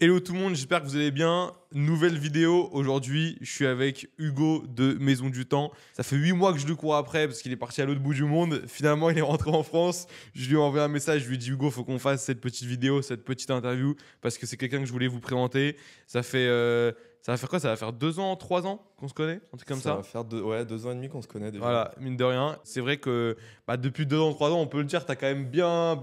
Hello tout le monde, j'espère que vous allez bien. Nouvelle vidéo aujourd'hui, je suis avec Hugo de Maison du Temps. Ça fait 8 mois que je le cours après parce qu'il est parti à l'autre bout du monde. Finalement, il est rentré en France. Je lui ai envoyé un message, je lui ai dit Hugo, faut qu'on fasse cette petite vidéo, cette petite interview parce que c'est quelqu'un que je voulais vous présenter. Ça fait, ça va faire quoi? Ça va faire 2 ans, 3 ans qu'on se connaît, un truc comme Ça va ça. faire ouais, 2 ans et demi qu'on se connaît déjà. Voilà, mine de rien. C'est vrai que depuis 2 ans, 3 ans, on peut le dire, t'as quand même bien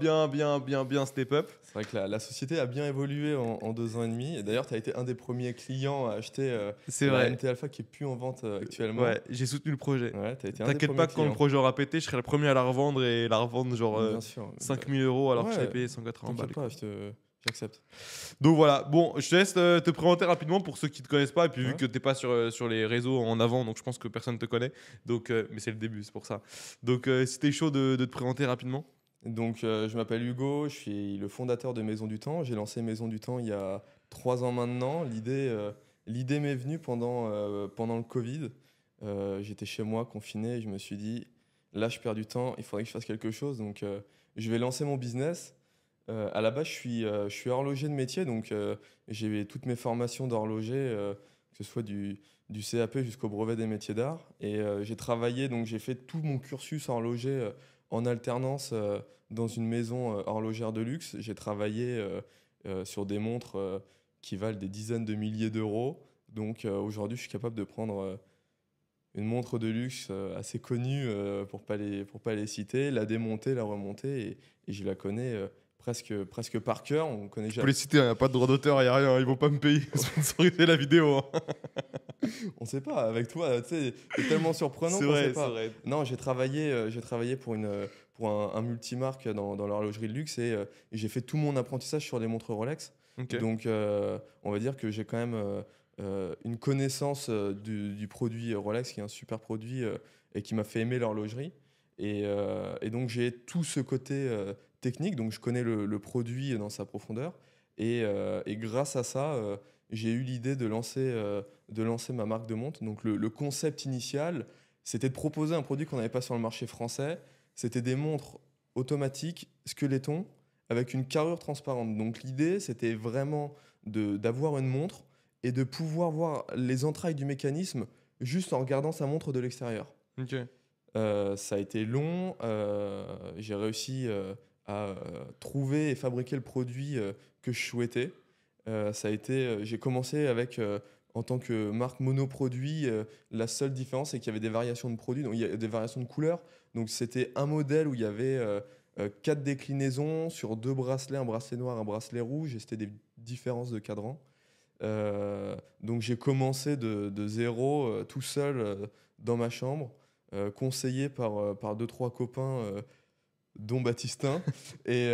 step up. C'est vrai que la société a bien évolué en 2 ans et demi. Et d'ailleurs, tu as été un des premiers clients à acheter C'est la vrai. MT Alpha qui est plus en vente actuellement. Ouais, j'ai soutenu le projet. Ouais, tu as été un des T'inquiète pas premiers que quand le clients. projet aura pété, je serai le premier à la revendre et la revendre genre Bien sûr. 5000 euros alors que je l'avais Ouais, payé 180 t'inquiète balles, pas, quoi. j'accepte. Donc voilà, bon, je te laisse te présenter rapidement pour ceux qui te connaissent pas. Et puis vu Ouais. que t'es pas sur les réseaux en avant, donc je pense que personne te connaît. Donc, mais c'est le début, c'est pour ça. Donc si t'es chaud de te présenter rapidement. Donc, je m'appelle Hugo, je suis le fondateur de Maison du Temps. J'ai lancé Maison du Temps il y a 3 ans maintenant. L'idée m'est venue pendant le Covid. J'étais chez moi, confiné, et je me suis dit, là, je perds du temps, il faudrait que je fasse quelque chose. Donc, je vais lancer mon business. À la base, je suis horloger de métier, donc j'ai toutes mes formations d'horloger, que ce soit du CAP jusqu'au brevet des métiers d'art. Et j'ai travaillé, donc j'ai fait tout mon cursus horloger en alternance dans une maison horlogère de luxe. J'ai travaillé sur des montres qui valent des dizaines de milliers d'euros. Donc aujourd'hui, je suis capable de prendre une montre de luxe assez connue pour pas les citer, la démonter, la remonter, et je la connais presque par cœur. On connaît Tu peux jamais. les citer, y a pas de droit d'auteur, y a rien, ils vont pas me payer pour sponsoriser la vidéo, hein. On sait pas, avec toi, tu sais, c'est tellement surprenant C'est qu'on sait vrai, c'est pas. vrai. Non, j'ai travaillé pour un multimarque dans l'horlogerie de luxe, et j'ai fait tout mon apprentissage sur les montres Rolex. Ok. Donc, on va dire que j'ai quand même une connaissance du produit Rolex, qui est un super produit et qui m'a fait aimer l'horlogerie. Et donc, j'ai tout ce côté technique, donc je connais le produit dans sa profondeur. Et grâce à ça, j'ai eu l'idée de lancer ma marque de montre. Donc le concept initial, c'était de proposer un produit qu'on n'avait pas sur le marché français. C'était des montres automatiques, squelettons, avec une carrure transparente. Donc l'idée, c'était vraiment d'avoir une montre et de pouvoir voir les entrailles du mécanisme juste en regardant sa montre de l'extérieur. Ok. Ça a été long. J'ai réussi à trouver et fabriquer le produit que je souhaitais. J'ai commencé avec, en tant que marque monoproduit, la seule différence, c'est qu'il y avait des variations de produits, donc il y a des variations de couleurs. Donc c'était un modèle où il y avait 4 déclinaisons sur 2 bracelets, un bracelet noir, un bracelet rouge, et c'était des différences de cadran. Donc j'ai commencé de zéro, tout seul, dans ma chambre, conseillé par deux, trois copains, dont Baptistin. Et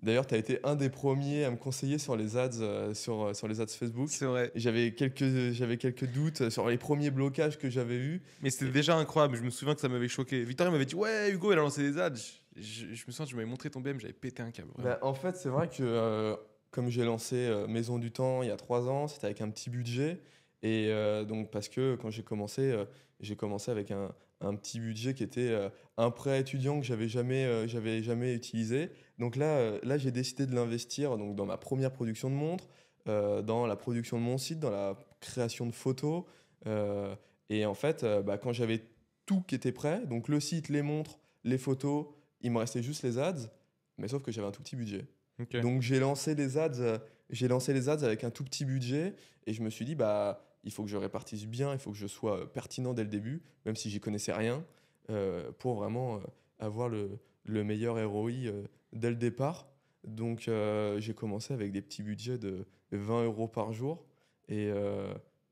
d'ailleurs, tu as été un des premiers à me conseiller sur les ads, sur les ads Facebook. C'est vrai. Et j'avais quelques doutes sur les premiers blocages que j'avais eus. Mais c'était Et, déjà incroyable, je me souviens que ça m'avait choqué. Victor m'avait dit ouais Hugo il a lancé des ads. Je me souviens, tu m'avais montré ton BM, j'avais pété un câble, vraiment. bah, en fait, c'est vrai que comme j'ai lancé Maison du Temps il y a 3 ans, c'était avec un petit budget. Et donc, parce que quand j'ai commencé avec un petit budget qui était un prêt étudiant que j'avais jamais utilisé. Donc là j'ai décidé de l'investir donc, dans ma première production de montres, dans la production de mon site, dans la création de photos. euh, et en fait, bah, quand j'avais tout qui était prêt, donc le site, les montres, les photos, il me restait juste les ads. Mais sauf que j'avais un tout petit budget. Ok. Donc j'ai lancé les ads avec un tout petit budget, et je me suis dit bah il faut que je répartisse bien, il faut que je sois pertinent dès le début, même si j'y connaissais rien, pour vraiment avoir le meilleur ROI dès le départ. Donc j'ai commencé avec des petits budgets de 20 euros par jour, et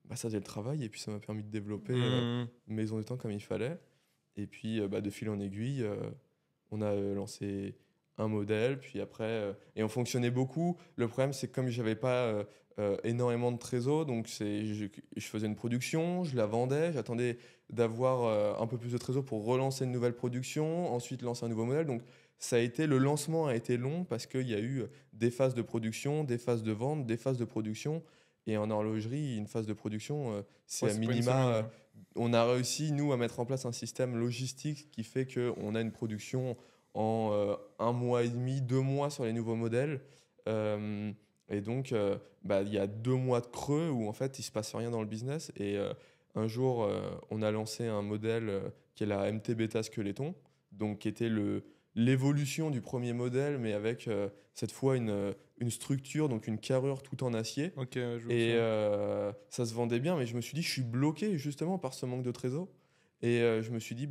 bah, ça faisait le travail, et puis ça m'a permis de développer Hmm. Maison du Temps comme il fallait. Et puis bah, de fil en aiguille, on a lancé un modèle, puis après, et on fonctionnait beaucoup. Le problème, c'est que comme j'avais pas énormément de trésor, donc je faisais une production, je la vendais, j'attendais d'avoir un peu plus de trésor pour relancer une nouvelle production, ensuite lancer un nouveau modèle. Donc le lancement a été long parce qu'il y a eu des phases de production, des phases de vente, des phases de production. Et en horlogerie, une phase de production, c'est Ouais, à c'est pas une semaine, minima. ouais. On a réussi, nous, à mettre en place un système logistique qui fait qu'on a une production en 1 mois et demi, 2 mois sur les nouveaux modèles. Euh, Et donc, il y a 2 mois de creux où en fait, il se passe rien dans le business. Et un jour, on a lancé un modèle qui est la MT Beta Skeleton, donc qui était l'évolution du premier modèle, mais avec cette fois une structure, donc une carrure tout en acier. Ok, je vois Et ça. ça se vendait bien, mais je me suis dit, je suis bloqué justement par ce manque de trésor. Et je me suis dit,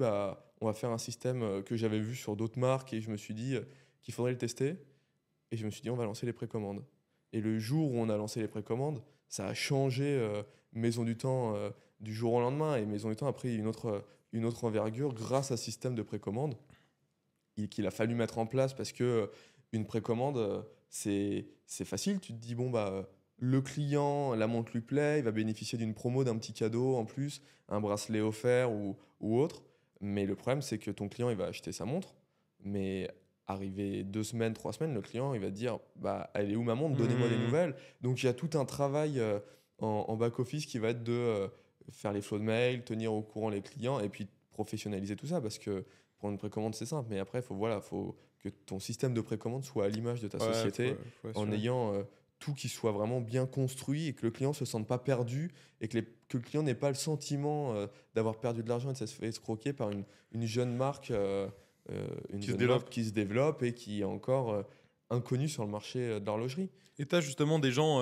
on va faire un système que j'avais vu sur d'autres marques, et je me suis dit qu'il faudrait le tester. Et je me suis dit, on va lancer les précommandes. Et le jour où on a lancé les précommandes, ça a changé Maison du Temps du jour au lendemain. Et Maison du Temps a pris une autre envergure grâce à ce système de précommande qu'il a fallu mettre en place parce que une précommande, c'est facile. Tu te dis, le client, la montre lui plaît, il va bénéficier d'une promo, d'un petit cadeau en plus, un bracelet offert ou autre. Mais le problème, c'est que ton client, il va acheter sa montre. Mais arrivé 2 semaines, 3 semaines, le client, il va te dire, elle est où ma montre? Donnez-moi des Hmm. nouvelles. Donc, il y a tout un travail en back-office qui va être de faire les flows de mail, tenir au courant les clients et puis professionnaliser tout ça parce que pour une précommande, c'est simple, mais après, faut que ton système de précommande soit à l'image de ta Ouais, société, faut en assurer. ayant tout qui soit vraiment bien construit et que le client se sente pas perdu et que le client n'ait pas le sentiment d'avoir perdu de l'argent et de se faire escroquer par une jeune marque, Qui se développe. qui se développe et qui est encore inconnue sur le marché de l'horlogerie. Et tu as justement des gens.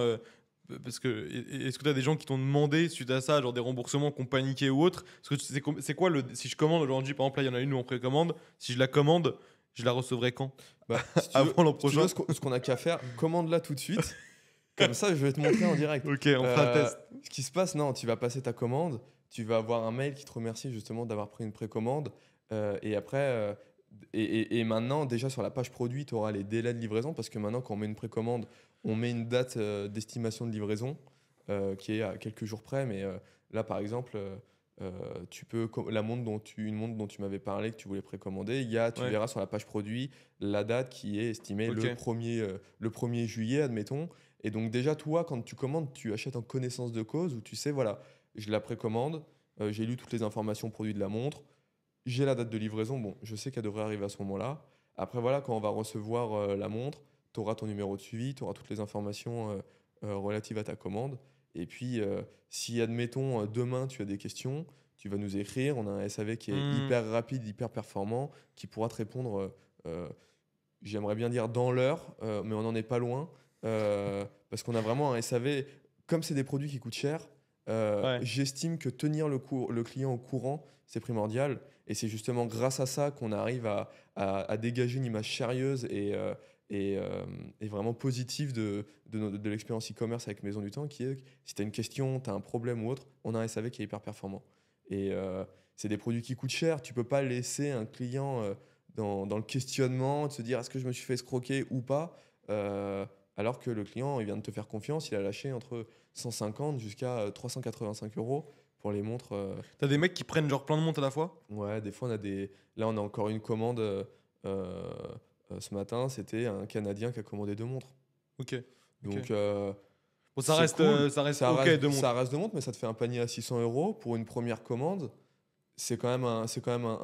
Parce que, est-ce que tu as des gens qui t'ont demandé suite à ça, genre des remboursements qu'on paniqué ou autre? Parce que c'est quoi si je commande aujourd'hui, par exemple, là, il y en a une où on précommande. Si je la commande, je la recevrai quand? Si tu veux, Avant l'an si tu veux prochain? ce qu'on a qu'à faire, commande-la tout de suite. Comme ça, je vais te montrer en direct. Ok, on fera le test. Ce qui se passe, non, tu vas passer ta commande, tu vas avoir un mail qui te remercie justement d'avoir pris une précommande. Et après, et maintenant, déjà sur la page produit, tu auras les délais de livraison parce que maintenant, quand on met une précommande, on met une date d'estimation de livraison qui est à quelques jours près. Mais là, par exemple, une montre dont tu m'avais parlé que tu voulais précommander, tu Ouais, verras sur la page produit la date qui est estimée ok. le 1er juillet, admettons. Et donc déjà, toi, quand tu commandes, tu achètes en connaissance de cause où tu sais, voilà, je la précommande, j'ai lu toutes les informations produits de la montre, j'ai la date de livraison, bon, je sais qu'elle devrait arriver à ce moment-là. Après, voilà, quand on va recevoir la montre, tu auras ton numéro de suivi, tu auras toutes les informations relatives à ta commande. Et puis, si, admettons, demain, tu as des questions, tu vas nous écrire. On a un SAV qui est Hmm. hyper rapide, hyper performant, qui pourra te répondre, j'aimerais bien dire dans l'heure, mais on n'en est pas loin. Parce qu'on a vraiment un SAV, comme c'est des produits qui coûtent cher, Ouais. j'estime que tenir le client au courant, c'est primordial. Et c'est justement grâce à ça qu'on arrive à dégager une image sérieuse et vraiment positive de l'expérience e-commerce avec Maison du Temps, qui est, si tu as une question, tu as un problème ou autre, on a un SAV qui est hyper performant. Et c'est des produits qui coûtent cher, tu peux pas laisser un client dans le questionnement, de se dire est-ce que je me suis fait escroquer ou pas, alors que le client, il vient de te faire confiance, il a lâché entre 150 jusqu'à 385 euros pour les montres. T'as des mecs qui prennent genre plein de montres à la fois? Ouais, des fois, là, on a encore une commande euh, ce matin, c'était un Canadien qui a commandé 2 montres. Ok, ok. Donc, Bon, c'est cool, ça reste ok de ça montres. reste 2 montres, mais ça te fait un panier à 600 euros pour une première commande. C'est quand même un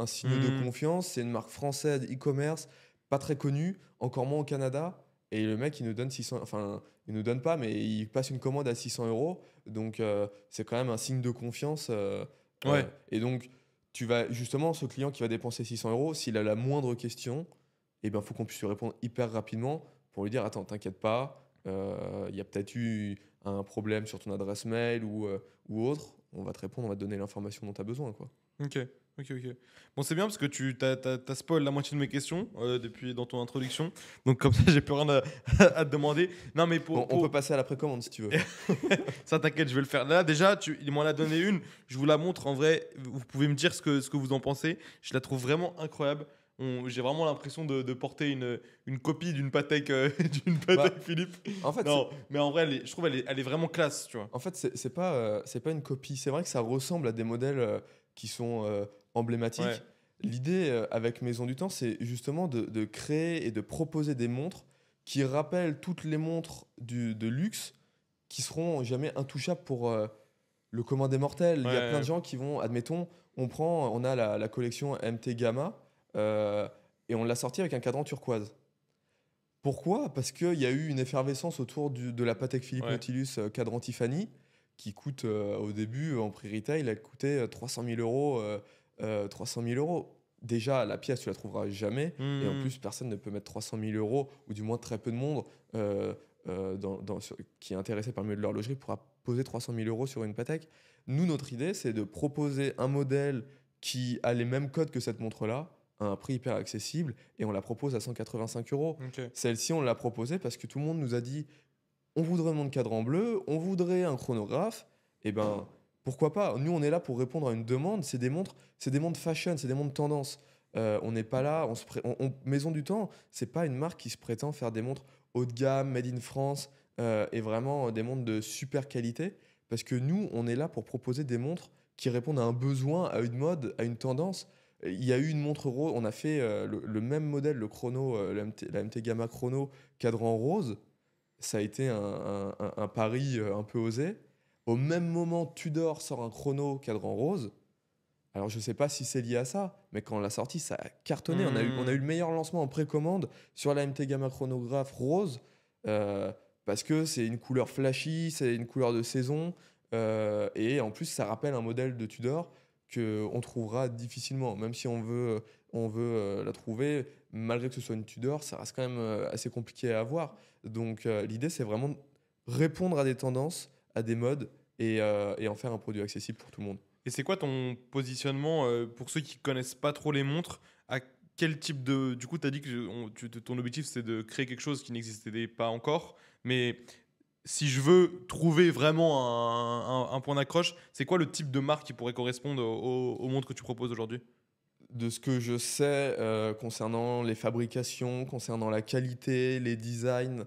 signe de Hmm. confiance. C'est une marque française e-commerce, pas très connue, encore moins au Canada. Et le mec, il nous donne 600, enfin, il nous donne pas, mais il passe une commande à 600 euros. Donc, c'est quand même un signe de confiance. Ouais. Et donc, justement, ce client qui va dépenser 600 euros, s'il a la moindre question, eh ben, faut qu'on puisse lui répondre hyper rapidement pour lui dire, attends, t'inquiète pas, il y a peut-être eu un problème sur ton adresse mail ou autre. On va te répondre, on va te donner l'information dont tu as besoin, quoi. Ok, ok. Bon, c'est bien parce que t'as spoil la moitié de mes questions depuis dans ton introduction. Donc, comme ça, j'ai plus rien à te demander. Non, mais Bon, on peut passer à la précommande si tu veux. ça, t'inquiète, je vais le faire. Là, déjà, il m'en a donné une. Je vous la montre en vrai. Vous pouvez me dire ce que vous en pensez. Je la trouve vraiment incroyable. J'ai vraiment l'impression de porter une copie d'une Patek, d'une Bah, Patek Philippe. en fait, Non, mais en vrai, je trouve elle est vraiment classe, tu vois. c'est pas une copie. C'est vrai que ça ressemble à des modèles qui sont Ouais. emblématiques. L'idée avec Maison du Temps, c'est justement de créer et de proposer des montres qui rappellent toutes les montres de luxe qui seront jamais intouchables pour le commun des mortels. Il y a plein de Ouais. gens qui vont, admettons, on a la collection MT Gamma et on l'a sortie avec un cadran turquoise. Pourquoi? Parce qu'il y a eu une effervescence autour de la Patek Philippe Ouais. Nautilus cadran Tiffany, qui coûte au début, en prix retail, elle coûtait 300 000 euros. 300 000 euros. Déjà, la pièce, tu la trouveras jamais. Et en Hmm. plus, personne ne peut mettre 300 000 euros, ou du moins très peu de monde euh, qui est intéressé par le milieu de l'horlogerie pourra poser 300 000 euros sur une Patek. Nous, notre idée, c'est de proposer un modèle qui a les mêmes codes que cette montre-là, à un prix hyper accessible, et on la propose à 185 euros. Ok. Celle-ci, on l'a proposée parce que tout le monde nous a dit on voudrait mon cadran bleu, on voudrait un chronographe. Et ben, pourquoi pas? Nous, on est là pour répondre à une demande. C'est des montres fashion, c'est des montres tendance. On n'est pas là, Maison du Temps, c'est pas une marque qui se prétend faire des montres haut de gamme, made in France, et vraiment des montres de super qualité. Parce que nous, on est là pour proposer des montres qui répondent à un besoin, à une mode, à une tendance. Il y a eu une montre rose, on a fait le même modèle, le chrono, la MT Gamma Chrono, cadran rose. Ça a été un pari un peu osé. Au même moment, Tudor sort un chrono cadran rose. Alors, je ne sais pas si c'est lié à ça, mais quand on l'a sorti, ça a cartonné. On a eu le meilleur lancement en précommande sur la MT Gamma chronographe rose, euh, parce que c'est une couleur flashy, c'est une couleur de saison, et en plus, ça rappelle un modèle de Tudor qu'on trouvera difficilement. Même si on veut la trouver, malgré que ce soit une Tudor, ça reste quand même assez compliqué à avoir. Donc, l'idée, c'est vraiment de répondre à des tendances, à des modes, et en faire un produit accessible pour tout le monde. Et c'est quoi ton positionnement pour ceux qui connaissent pas trop les montres? À quel type de... Du coup, tu as dit que ton objectif, c'est de créer quelque chose qui n'existait pas encore. Mais si je veux trouver vraiment un point d'accroche, c'est quoi le type de marque qui pourrait correspondre aux montres que tu proposes aujourd'hui? De ce que je sais concernant les fabrications, concernant la qualité, les designs,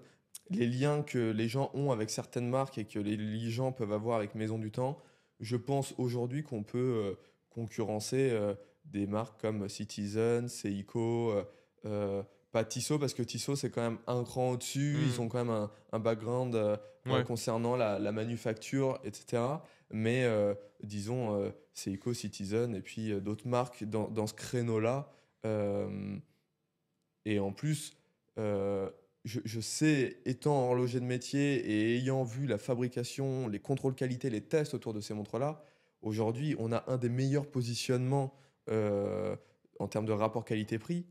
les liens que les gens ont avec certaines marques et que les gens peuvent avoir avec Maison du Temps, je pense aujourd'hui qu'on peut concurrencer des marques comme Citizen, Seiko, pas Tissot, parce que Tissot c'est quand même un cran au-dessus, ils Hmm. ont quand même un background Ouais. concernant la manufacture, etc. Mais disons Seiko, Citizen et puis d'autres marques dans ce créneau-là. Euh, et en plus, je sais, étant horloger de métier et ayant vu la fabrication, les contrôles qualité, les tests autour de ces montres-là, aujourd'hui, on a un des meilleurs positionnements euh, en termes de rapport qualité-prix,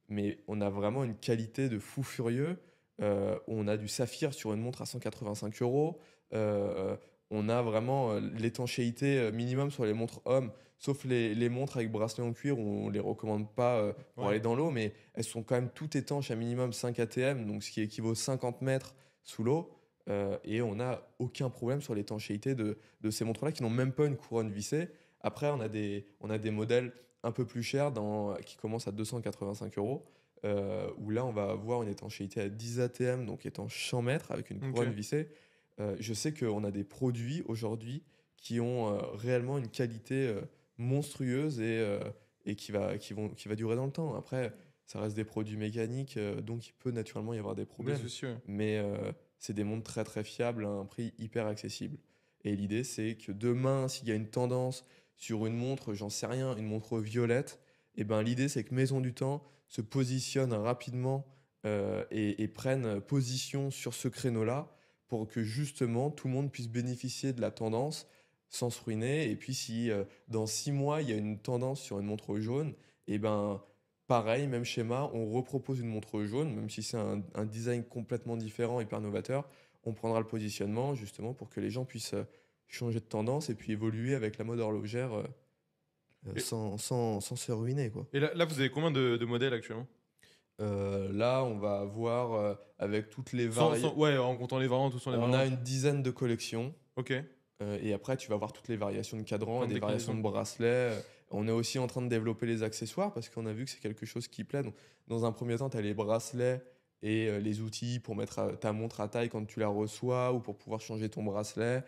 mais on a vraiment une qualité de fou furieux. On a du saphir sur une montre à 185 euros. Euh, on a vraiment l'étanchéité minimum sur les montres hommes, sauf les montres avec bracelet en cuir où on les recommande pas pour Ouais. aller dans l'eau, mais elles sont quand même toutes étanches à minimum 5 ATM, donc ce qui équivaut 50 mètres sous l'eau. Et on n'a aucun problème sur l'étanchéité de ces montres-là qui n'ont même pas une couronne vissée. Après, on a des modèles un peu plus chers qui commencent à 285 euros, où là, on va avoir une étanchéité à 10 ATM, donc étanche 100 mètres avec une couronne Ok. vissée. Je sais qu'on a des produits aujourd'hui qui ont réellement une qualité monstrueuse et qui va durer dans le temps. Après, ça reste des produits mécaniques, donc il peut naturellement y avoir des Des problèmes. soucis, ouais. Mais c'est des montres très très fiables à un prix hyper accessible. Et l'idée, c'est que demain, s'il y a une tendance sur une montre, j'en sais rien, une montre violette, et ben l'idée, c'est que Maison du Temps se positionne rapidement et prenne position sur ce créneau-là pour que justement tout le monde puisse bénéficier de la tendance sans se ruiner. Et puis si dans 6 mois, il y a une tendance sur une montre jaune, et ben pareil, même schéma, on repropose une montre jaune, même si c'est un design complètement différent, hyper novateur, on prendra le positionnement justement pour que les gens puissent changer de tendance et puis évoluer avec la mode horlogère Et, sans se ruiner, quoi. et là, vous avez combien de modèles actuellement? Là, on va avoir avec toutes les variétés, Ouais, en comptant les variantes, tous sont les on a variantes. une dizaine de collections. Ok. Et après, tu vas voir toutes les variations de cadran et Plein de des variations déclinaisons. de bracelets. On est aussi en train de développer les accessoires parce qu'on a vu que c'est quelque chose qui plaît. Donc, dans un premier temps, tu as les bracelets et les outils pour mettre ta montre à taille quand tu la reçois ou pour pouvoir changer ton bracelet.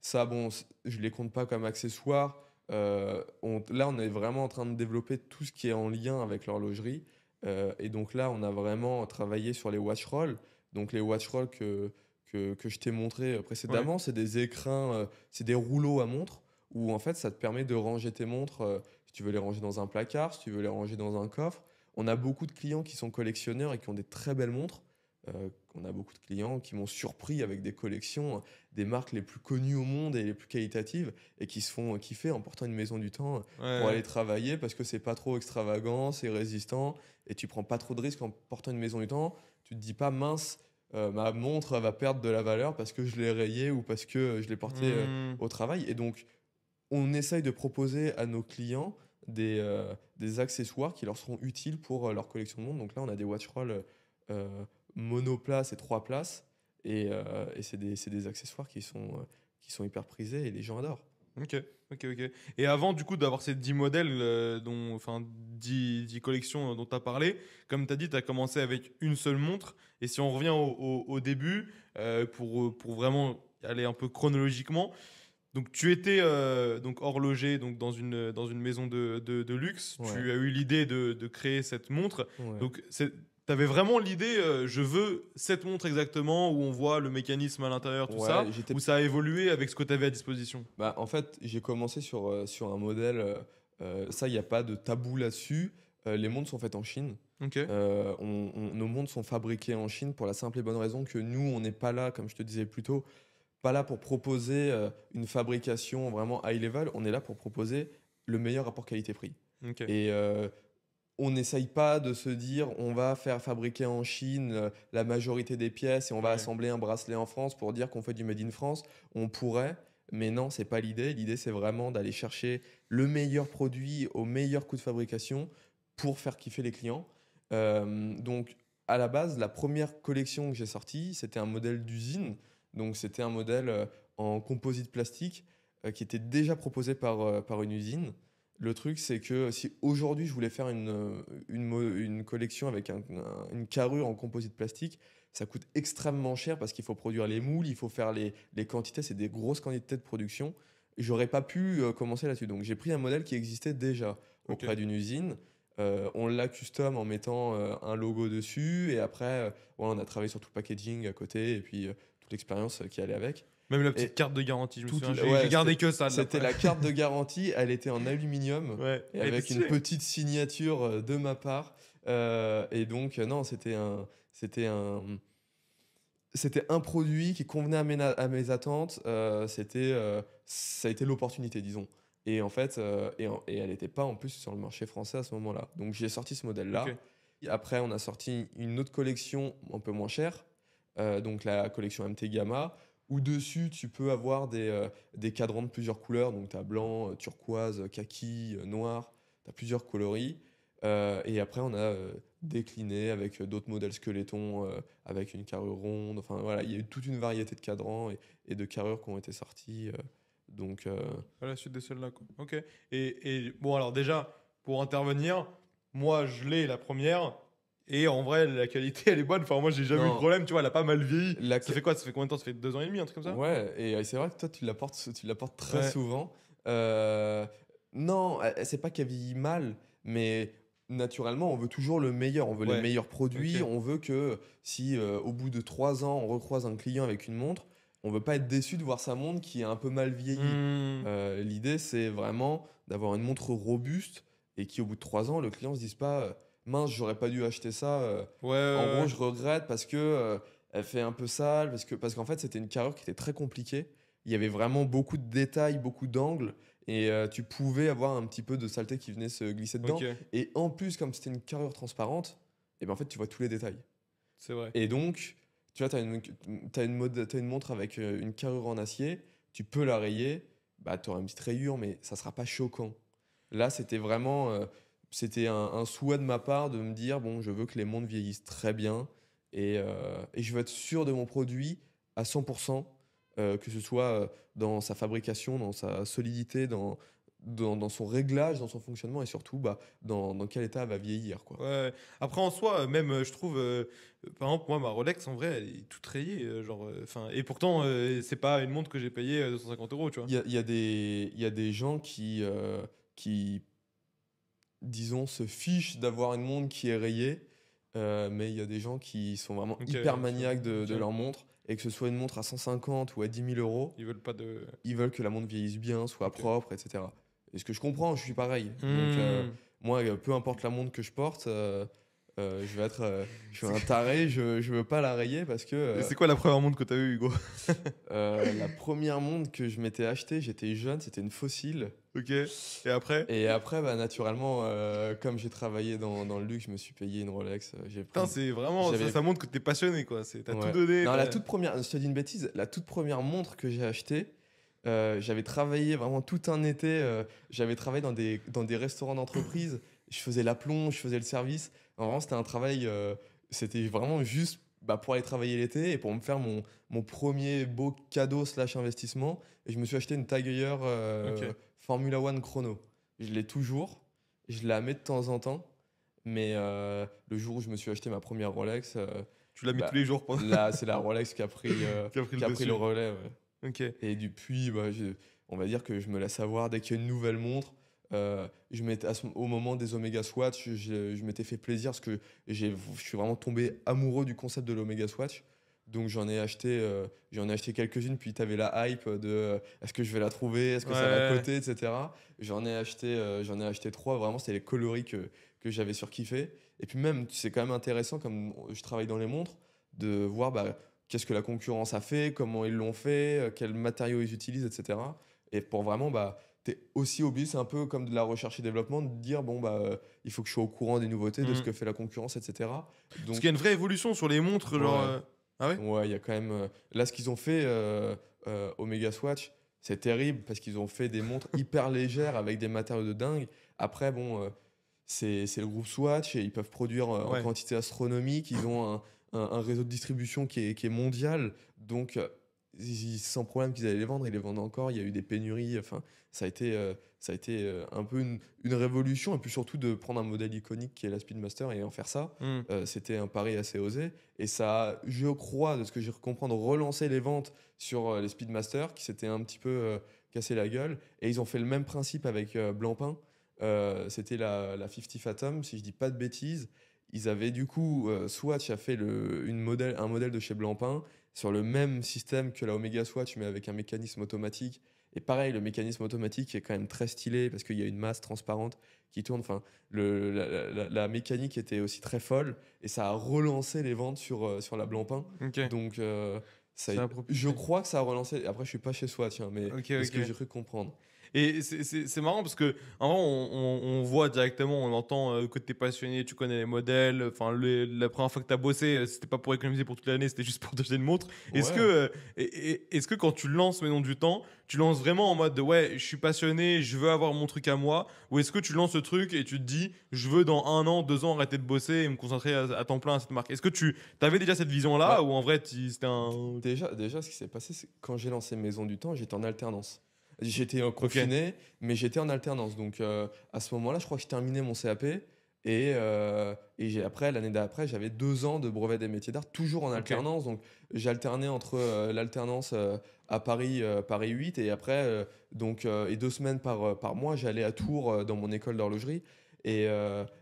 Ça, bon, je les compte pas comme accessoires. Là, on est vraiment en train de développer tout ce qui est en lien avec l'horlogerie. Et donc là, on a vraiment travaillé sur les watch rolls. Donc les watch rolls que je t'ai montré Ouais. précédemment, c'est des écrins, c'est des rouleaux à montres où en fait ça te permet de ranger tes montres si tu veux les ranger dans un placard, si tu veux les ranger dans un coffre. on a beaucoup de clients qui sont collectionneurs et qui ont des très belles montres. On a beaucoup de clients qui m'ont surpris avec des collections, des marques les plus connues au monde et les plus qualitatives, et qui se font kiffer en portant une maison du temps pour aller travailler parce que c'est pas trop extravagant, c'est résistant, et tu prends pas trop de risques en portant une maison du temps. Tu te dis pas mince, ma montre va perdre de la valeur parce que je l'ai rayée ou parce que je l'ai portée au travail. Et donc, on essaye de proposer à nos clients des accessoires qui leur seront utiles pour leur collection de montres. Donc là, on a des watch rolls monoplace et 3 places. Et c'est des accessoires qui sont hyper prisés et les gens adorent. Ok, ok, ok. Et avant, du coup, d'avoir ces 10 modèles, enfin 10 collections dont tu as parlé, comme tu as dit, tu as commencé avec une seule montre. Et si on revient au début, pour vraiment aller un peu chronologiquement, donc tu étais donc horloger donc dans une maison de luxe. Ouais. Tu as eu l'idée de créer cette montre. Ouais. Donc tu avais vraiment l'idée, je veux cette montre exactement, où on voit le mécanisme à l'intérieur, tout ça, Ouais, ou ça a évolué avec ce que tu avais à disposition? Bah, en fait, j'ai commencé sur un modèle, ça, il n'y a pas de tabou là-dessus. Les montres sont faites en Chine. Ok. Nos montres sont fabriquées en Chine pour la simple et bonne raison que nous, on n'est pas là, comme je te disais plus tôt, pas là pour proposer une fabrication vraiment high level. On est là pour proposer le meilleur rapport qualité-prix. Ok. Et on n'essaye pas de se dire on va faire fabriquer en Chine la majorité des pièces et on va Ouais. assembler un bracelet en France pour dire qu'on fait du made in France. On pourrait, mais non, c'est pas l'idée. L'idée, c'est vraiment d'aller chercher le meilleur produit au meilleur coût de fabrication pour faire kiffer les clients. Donc, à la base, la première collection que j'ai sortie, c'était un modèle d'usine. Donc, c'était un modèle en composite plastique qui était déjà proposé par une usine. Le truc, c'est que si aujourd'hui je voulais faire une collection avec une carrure en composite plastique, ça coûte extrêmement cher parce qu'il faut produire les moules, il faut faire les quantités, c'est des grosses quantités de production. J'aurais pas pu commencer là-dessus. Donc j'ai pris un modèle qui existait déjà auprès d'une usine. On l'a custom en mettant un logo dessus et après, voilà, on a travaillé sur tout le packaging à côté et puis toute l'expérience qui allait avec. Même la petite Et carte de garantie, je me toute souviens. la- J'ai ouais, j'ai gardé c'était- que ça. de C'était l'après. la carte de garantie, elle était en aluminium Ouais. et Elle était avec une stylée. petite signature de ma part. Et donc, non, c'était un produit qui convenait à mes attentes. Ça a été l'opportunité, disons. Et en fait, et elle n'était pas en plus sur le marché français à ce moment-là. Donc, j'ai sorti ce modèle-là. Ok. Et après, on a sorti une autre collection un peu moins chère, donc la collection MT Gamma, où dessus, tu peux avoir des cadrans de plusieurs couleurs. Donc, tu as blanc, turquoise, kaki, noir. Tu as plusieurs coloris. Et après, on a décliné avec d'autres modèles squelettons, avec une carrure ronde. Enfin, voilà, il y a eu toute une variété de cadrans et de carrures qui ont été sortis. Donc, À la suite de celle-là, quoi. Ok. Et bon, alors déjà, pour intervenir, moi, je l'ai la première. Et en vrai, la qualité, elle est bonne. Enfin, moi, j'ai jamais eu de non, problème. Tu vois, elle a pas mal vieilli. la, Ça fait quoi? Ça fait combien de temps? Ça fait 2 ans et demi, un truc comme ça? Ouais, et c'est vrai que toi, tu la portes très Ouais. souvent. Non, c'est pas qu'elle vieillit mal, mais naturellement, on veut toujours le meilleur. On veut les Ouais. meilleurs produits. Ok. On veut que si au bout de 3 ans, on recroise un client avec une montre, on veut pas être déçu de voir sa montre qui est un peu mal vieillie. Hmm. L'idée, c'est vraiment d'avoir une montre robuste et qui, au bout de 3 ans, le client se dise pas mince, j'aurais pas dû acheter ça. Ouais, En ouais, gros, ouais. je regrette parce que elle fait un peu sale, parce qu'en fait, c'était une carrure qui était très compliquée. Il y avait vraiment beaucoup de détails, beaucoup d'angles, et tu pouvais avoir un petit peu de saleté qui venait se glisser dedans. Ok. Et en plus, comme c'était une carrure transparente, et ben en fait, tu vois tous les détails. C'est vrai. Et donc, tu vois, t'as une montre avec une carrure en acier, tu peux la rayer, bah, tu auras une petite rayure, mais ça sera pas choquant. Là, c'était vraiment c'était un souhait de ma part de me dire, bon, je veux que les montres vieillissent très bien et je veux être sûr de mon produit à 100%, que ce soit dans sa fabrication, dans sa solidité, dans son réglage, dans son fonctionnement et surtout bah, dans quel état elle va vieillir, quoi. Ouais. Après, en soi, même, je trouve, par exemple, moi, ma Rolex, en vrai, elle est toute rayée. Genre, enfin, et pourtant, c'est pas une montre que j'ai payée 250 euros, tu vois. Il y a des gens qui, disons, se fichent d'avoir une montre qui est rayée, mais il y a des gens qui sont vraiment Ok, hyper maniaques de ok. leur montre, et que ce soit une montre à 150 ou à 10 000 euros, Ils veulent pas de. ils veulent que la montre vieillisse bien, soit Ok. propre, etc. Et ce que je comprends, je suis pareil. Donc, Hmm. moi, peu importe la montre que je porte, je suis un taré, je veux pas la rayer parce que Et c'est quoi la première montre que t'as eu, Hugo? la première montre que je m'étais achetée, j'étais jeune, c'était une Fossil. Ok. Et après? Et après, bah, naturellement, comme j'ai travaillé dans le luxe, je me suis payé une Rolex. Putain, c'est vraiment. j'avais Ça montre que t'es passionné, quoi. T'as tout Ouais. donné. Non, la toute première, je te dis une bêtise, la toute première montre que j'ai achetée, j'avais travaillé vraiment tout un été, j'avais travaillé dans des restaurants d'entreprise, je faisais la plonge, je faisais le service. Vraiment, c'était un travail, c'était vraiment juste bah, pour aller travailler l'été et pour me faire mon premier beau cadeau slash investissement. Et je me suis acheté une Tag Heuer Ok. Formula One Chrono. Je l'ai toujours, je la mets de temps en temps, mais le jour où je me suis acheté ma première Rolex, Tu l'as mis tous bah, les jours pendant. là, c'est la Rolex Qui a pris qui le a pris le dessus. relais. Ouais. Ok. Et depuis, bah, on va dire que je me laisse avoir dès qu'il y a une nouvelle montre. Au moment des Omega Swatch, je m'étais fait plaisir parce que je suis vraiment tombé amoureux du concept de l'Omega Swatch. Donc j'en ai acheté quelques-unes, puis tu avais la hype de est-ce que je vais la trouver, est-ce que ça va Ouais. coter, etc. J'en ai acheté trois, vraiment c'était les coloris que j'avais surkiffé. Et puis même, c'est quand même intéressant, comme je travaille dans les montres, de voir bah, qu'est-ce que la concurrence a fait, comment ils l'ont fait, quels matériaux ils utilisent, etc. Et pour vraiment, bah, tu es aussi obligé, c'est un peu comme de la recherche et développement, de dire, bon, bah, il faut que je sois au courant des nouveautés, de ce Hmm. que fait la concurrence, etc. Parce Donc, qu'il y a une vraie évolution sur les montres, genre. ouais, Ah ouais? ouais, il y a quand même. Là, ce qu'ils ont fait, Omega Swatch, c'est terrible parce qu'ils ont fait des montres hyper légères avec des matériaux de dingue. Après, bon, c'est le groupe Swatch et ils peuvent produire en Ouais. quantité astronomique. Ils ont un réseau de distribution qui est mondial. Donc, sans problème qu'ils allaient les vendre, ils les vendent encore. Il y a eu des pénuries. Enfin, ça a été un peu une révolution. Et puis surtout de prendre un modèle iconique qui est la Speedmaster et en faire ça. Hmm. C'était un pari assez osé. Et ça a, je crois, de ce que j'ai compris, relancé les ventes sur les Speedmaster qui s'étaient un petit peu cassé la gueule. Et ils ont fait le même principe avec Blancpain. C'était la 50 Fathom, si je dis pas de bêtises. Ils avaient du coup, Swatch a fait un modèle de chez Blancpain sur le même système que la Omega Swatch, mais avec un mécanisme automatique. Et pareil, le mécanisme automatique est quand même très stylé parce qu'il y a une masse transparente qui tourne. Enfin, la mécanique était aussi très folle et ça a relancé les ventes sur la Blancpain. Ok. Donc, Ça a je propulsé. crois que ça a relancé. Après, je suis pas chez Swatch, hein, mais Ok, de ce que ok. j'ai cru comprendre. Et c'est marrant parce que en vrai, on voit directement, on entend que tu es passionné, tu connais les modèles. Enfin, la première fois que tu as bossé, c'était pas pour économiser pour toute l'année, c'était juste pour t'acheter une montre. Ouais. Est-ce que quand tu lances Maison du Temps, tu lances vraiment en mode de ouais, je suis passionné, je veux avoir mon truc à moi? Ou est-ce que tu lances ce truc et tu te dis, je veux dans 1 an, 2 ans arrêter de bosser et me concentrer à temps plein à cette marque? Est-ce que tu avais déjà cette vision-là Bah, ou en vrai, c'était un. déjà, ce qui s'est passé, c'est que quand j'ai lancé Maison du Temps, j'étais en alternance. J'étais Ok, confiné, mais j'étais en alternance. Donc, à ce moment-là, je crois que je terminais mon CAP. Après, l'année d'après, j'avais 2 ans de brevet des métiers d'art, toujours en ok, alternance. Donc, j'alternais entre l'alternance à Paris, Paris 8, et après, et 2 semaines par mois, j'allais à Tours dans mon école d'horlogerie. Et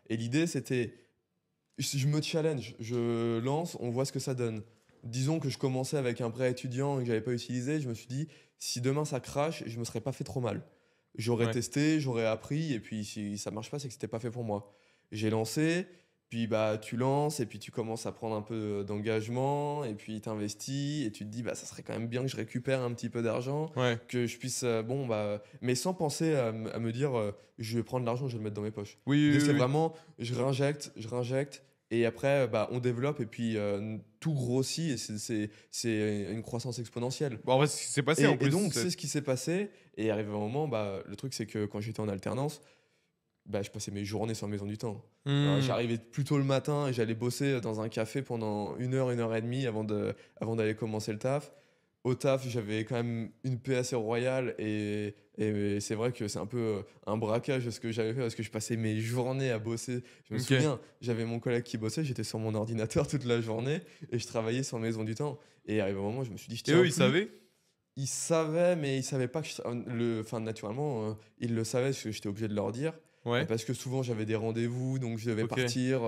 l'idée, c'était, je me challenge, je lance, on voit ce que ça donne. Disons que je commençais avec un prêt étudiant et que j'avais pas utilisé, je me suis dit, si demain ça crache, je me serais pas fait trop mal. J'aurais ouais. testé, j'aurais appris, et puis si ça marche pas, c'est que c'était pas fait pour moi. J'ai lancé, puis bah tu lances, et puis tu commences à prendre un peu d'engagement, et puis t'investis, et tu te dis, bah ça serait quand même bien que je récupère un petit peu d'argent, Ouais. que je puisse, mais sans penser à me dire, je vais prendre l'argent, je vais le mettre dans mes poches. Oui, L'idée oui, c'est oui. vraiment, je réinjecte, et après, bah, on développe, et puis tout grossit, et c'est une croissance exponentielle. Bon, en vrai, c'est ce qui s'est passé en Et plus. donc, c'est ce qui s'est passé. Et arrivé un moment, bah, le truc, c'est que quand j'étais en alternance, bah, je passais mes journées sur Maison du Temps. Hmm. J'arrivais plus tôt le matin et j'allais bosser dans un café pendant 1 heure et demie avant d'aller commencer le taf. Au taf, j'avais quand même une paix assez royale et c'est vrai que c'est un peu un braquage ce que j'avais fait parce que je passais mes journées à bosser. Je me Ok. souviens, j'avais mon collègue qui bossait, j'étais sur mon ordinateur toute la journée et je travaillais sur Maison du Temps. Et arrivé un moment, je me suis dit, je Et tiens eux, ils plus. savaient? Ils savaient, mais ils savaient pas que enfin, naturellement, ils le savaient parce que j'étais obligé de leur dire. Ouais. parce que souvent j'avais des rendez-vous, donc je devais Ok. partir.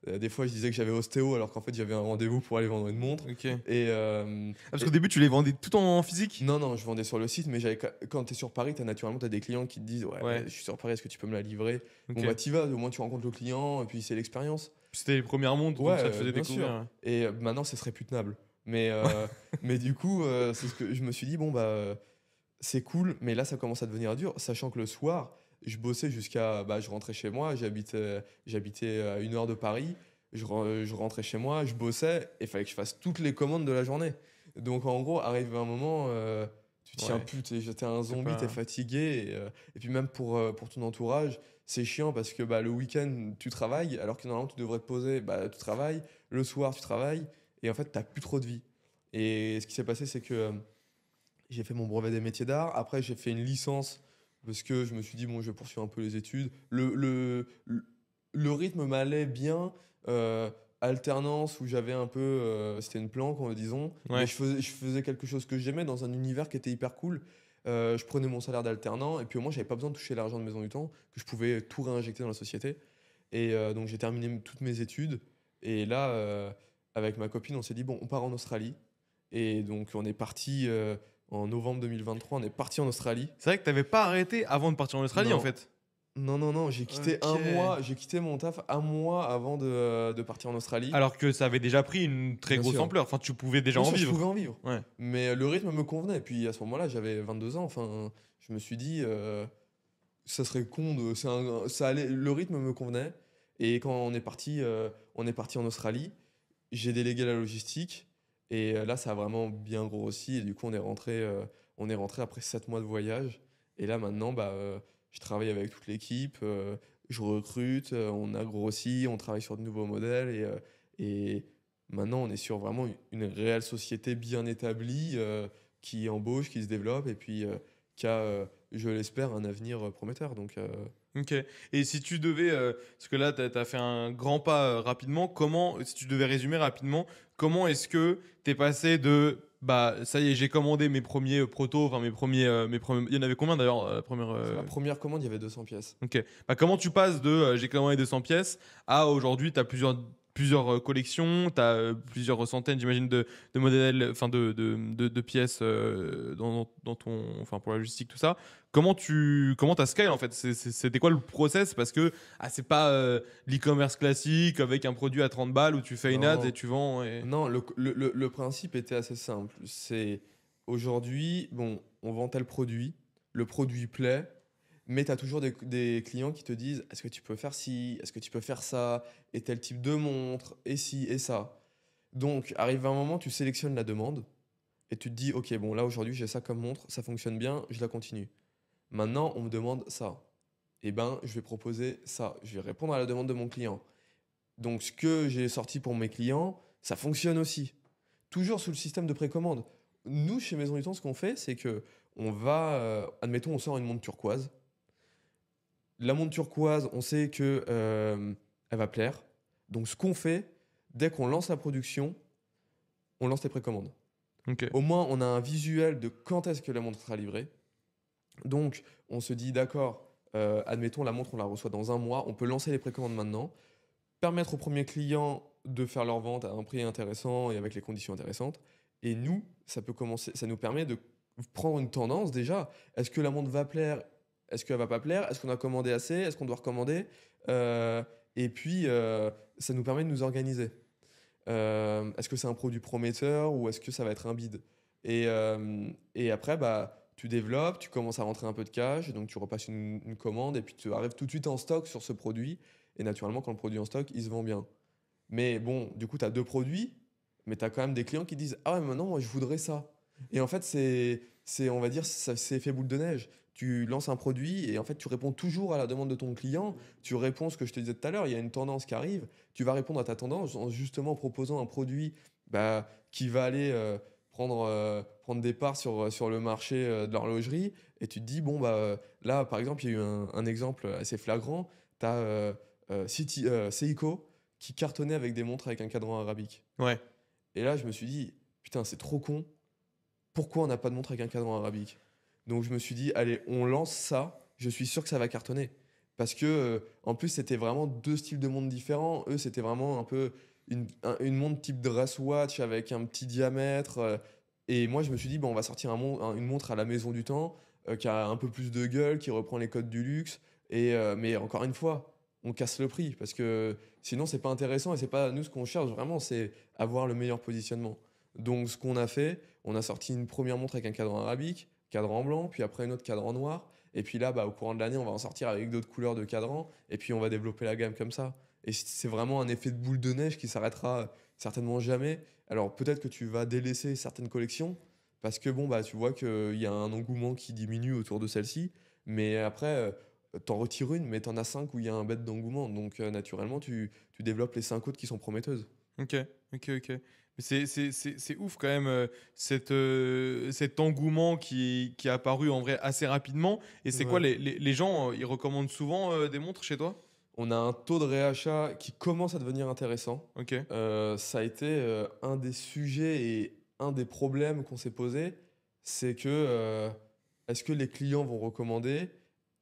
Des fois, je disais que j'avais ostéo alors qu'en fait j'avais un rendez-vous pour aller vendre une montre. Ok. Et, Parce et- qu'au début, tu les vendais tout en physique? non, non, je vendais sur le site, mais quand tu es sur Paris, naturellement t'as des clients qui te disent ouais, Ouais. je suis sur Paris, est-ce que tu peux me la livrer? Ok. Bon bah t'y vas, au moins tu rencontres le client et puis c'est l'expérience. C'était les premières montres, Ouais, donc ça te faisait bien découvrir. sûr. Et maintenant, ce serait plus tenable. Mais, mais du coup, c'est ce que je me suis dit, bon, bah, c'est cool, mais là, ça commence à devenir dur, sachant que le soir, je bossais jusqu'à. Bah, je rentrais chez moi, j'habitais à 1 heure de Paris, je rentrais chez moi, je bossais, et il fallait que je fasse toutes les commandes de la journée. Donc, en gros, arrive un moment, tu tiens Ouais. plus, t'es un C'est zombie, t'es pas. fatigué, et puis même pour ton entourage. C'est chiant parce que bah, le week-end, tu travailles, alors que normalement, tu devrais te poser, bah, tu travailles, le soir, tu travailles, et en fait, tu n'as plus trop de vie. Et ce qui s'est passé, c'est que j'ai fait mon brevet des métiers d'art. Après, j'ai fait une licence parce que je me suis dit, bon, je vais poursuivre un peu les études. Le rythme m'allait bien. euh, Alternance où j'avais un peu. C'était une planque, disons. Mais Ouais. je faisais quelque chose que j'aimais dans un univers qui était hyper cool. Je prenais mon salaire d'alternant et puis au moins, j'avais pas besoin de toucher l'argent de Maison du Temps, que je pouvais tout réinjecter dans la société. Et donc, j'ai terminé toutes mes études. Et là, avec ma copine, on s'est dit, bon, on part en Australie. Et donc, on est parti en novembre 2023, on est parti en Australie. C'est vrai que t'avais pas arrêté avant de partir en Australie, en Non, fait. non, non, non, j'ai quitté Ok. j'ai quitté mon taf 1 mois avant de partir en Australie. Alors que ça avait déjà pris une très Bien grosse sûr. ampleur. Enfin, tu pouvais déjà Bien en sûr, je pouvais vivre. en vivre. Ouais. Mais le rythme me convenait. Et puis à ce moment-là, j'avais 22 ans. Enfin, je me suis dit, ça serait con de. Ça allait, le rythme me convenait. Et quand on est parti en Australie, j'ai délégué la logistique. Et là, ça a vraiment bien grossi. Et du coup, on est rentré après 7 mois de voyage. Et là, maintenant, bah, je travaille avec toute l'équipe. Je recrute. On a grossi. On travaille sur de nouveaux modèles. Et maintenant, on est sur vraiment une réelle société bien établie qui embauche, qui se développe. Et puis, qui a, je l'espère, un avenir prometteur. Donc, Ok. Et si tu devais, parce que là, tu as fait un grand pas rapidement, si tu devais résumer rapidement, comment est-ce que tu es passé de, bah, ça y est, j'ai commandé mes premiers protos, enfin mes premiers, il y en avait combien d'ailleurs, la première, sur la première commande, il y avait 200 pièces. ok. Bah, comment tu passes de j'ai commandé 200 pièces à aujourd'hui, tu as plusieurs collections, tu as plusieurs centaines, j'imagine, de modèles, enfin de pièces dans ton, enfin pour la logistique, tout ça. Comment t'as scale en fait? C'était quoi le process? Parce que c'est pas l'e-commerce classique avec un produit à 30 balles où tu fais une ad et Non, tu vends. Et... non, le principe était assez simple. C'est aujourd'hui, bon, on vend tel produit, le produit plaît, mais tu as toujours des clients qui te disent est-ce que tu peux faire ci, est-ce que tu peux faire ça, et tel type de montre, et ci, et ça. Donc, arrive un moment, tu sélectionnes la demande et tu te dis ok, bon, là aujourd'hui, j'ai ça comme montre, ça fonctionne bien, je la continue. Maintenant, on me demande ça. Eh ben, je vais proposer ça. Je vais répondre à la demande de mon client. Donc, ce que j'ai sorti pour mes clients, ça fonctionne aussi. Toujours sous le système de précommande. Nous, chez Maison du Temps, ce qu'on fait, c'est que on va, admettons, on sort une montre turquoise. La montre turquoise, on sait que elle va plaire. Donc, ce qu'on fait, dès qu'on lance la production, on lance les précommandes. Ok. Au moins, on a un visuel de quand est-ce que la montre sera livrée. Donc, on se dit, d'accord, admettons, la montre, on la reçoit dans 1 mois, on peut lancer les précommandes maintenant, permettre aux premiers clients de faire leur vente à un prix intéressant et avec les conditions intéressantes. Et nous, ça nous permet de prendre une tendance déjà. Est-ce que la montre va plaire? Est-ce qu'elle va pas plaire? Est-ce qu'on a commandé assez? Est-ce qu'on doit recommander? Et puis, ça nous permet de nous organiser. Est-ce que c'est un produit prometteur ou est-ce que ça va être un bide? Et après, bah, tu développes, tu commences à rentrer un peu de cash, donc tu repasses une commande et puis tu arrives tout de suite en stock sur ce produit. Et naturellement, quand le produit est en stock, il se vend bien. Mais bon, du coup, tu as deux produits, mais tu as quand même des clients qui disent ah ouais, mais maintenant, moi, je voudrais ça. Et en fait, on va dire, c'est effet boule de neige. Tu lances un produit et en fait, tu réponds toujours à la demande de ton client. Tu réponds ce que je te disais tout à l'heure, il y a une tendance qui arrive. Tu vas répondre à ta tendance en justement proposant un produit bah, qui va aller prendre des parts sur le marché de l'horlogerie. Et tu te dis, bon, bah, là, par exemple, il y a eu un exemple assez flagrant. Tu as Seiko qui cartonnait avec des montres avec un cadran arabique. Ouais. Et là, je me suis dit, putain, c'est trop con. Pourquoi on n'a pas de montre avec un cadran arabique? Donc je me suis dit, allez, on lance ça. Je suis sûr que ça va cartonner. Parce que, en plus, c'était vraiment 2 styles de montres différents. Eux, c'était vraiment un peu une montre type dress watch avec un petit diamètre, et moi, je me suis dit: «Bah, on va sortir une montre à la Maison du Temps, qui a un peu plus de gueule, qui reprend les codes du luxe», mais encore une fois, on casse le prix parce que sinon, c'est pas intéressant et c'est pas nous, ce qu'on cherche vraiment, c'est avoir le meilleur positionnement. Donc ce qu'on a fait, on a sorti une première montre avec un cadran arabique, cadran blanc, puis après une autre cadran noir, et puis là, bah, au courant de l'année, on va en sortir avec d'autres couleurs de cadran, et puis on va développer la gamme comme ça. Et c'est vraiment un effet de boule de neige qui s'arrêtera certainement jamais. Alors peut-être que tu vas délaisser certaines collections, parce que bon, bah, tu vois qu'il y a un engouement qui diminue autour de celle-ci, mais après, t'en retires une, mais t'en as 5 où il y a un bête d'engouement. Donc naturellement, tu développes les 5 autres qui sont prometteuses. Ok, ok, ok. Mais c'est ouf quand même, cet engouement qui est apparu en vrai assez rapidement. Et c'est quoi, Ouais. les gens, ils recommandent souvent des montres chez toi? On a un taux de réachat qui commence à devenir intéressant. Ok, Ça a été un des sujets et un des problèmes qu'on s'est posé, c'est que est-ce que les clients vont recommander?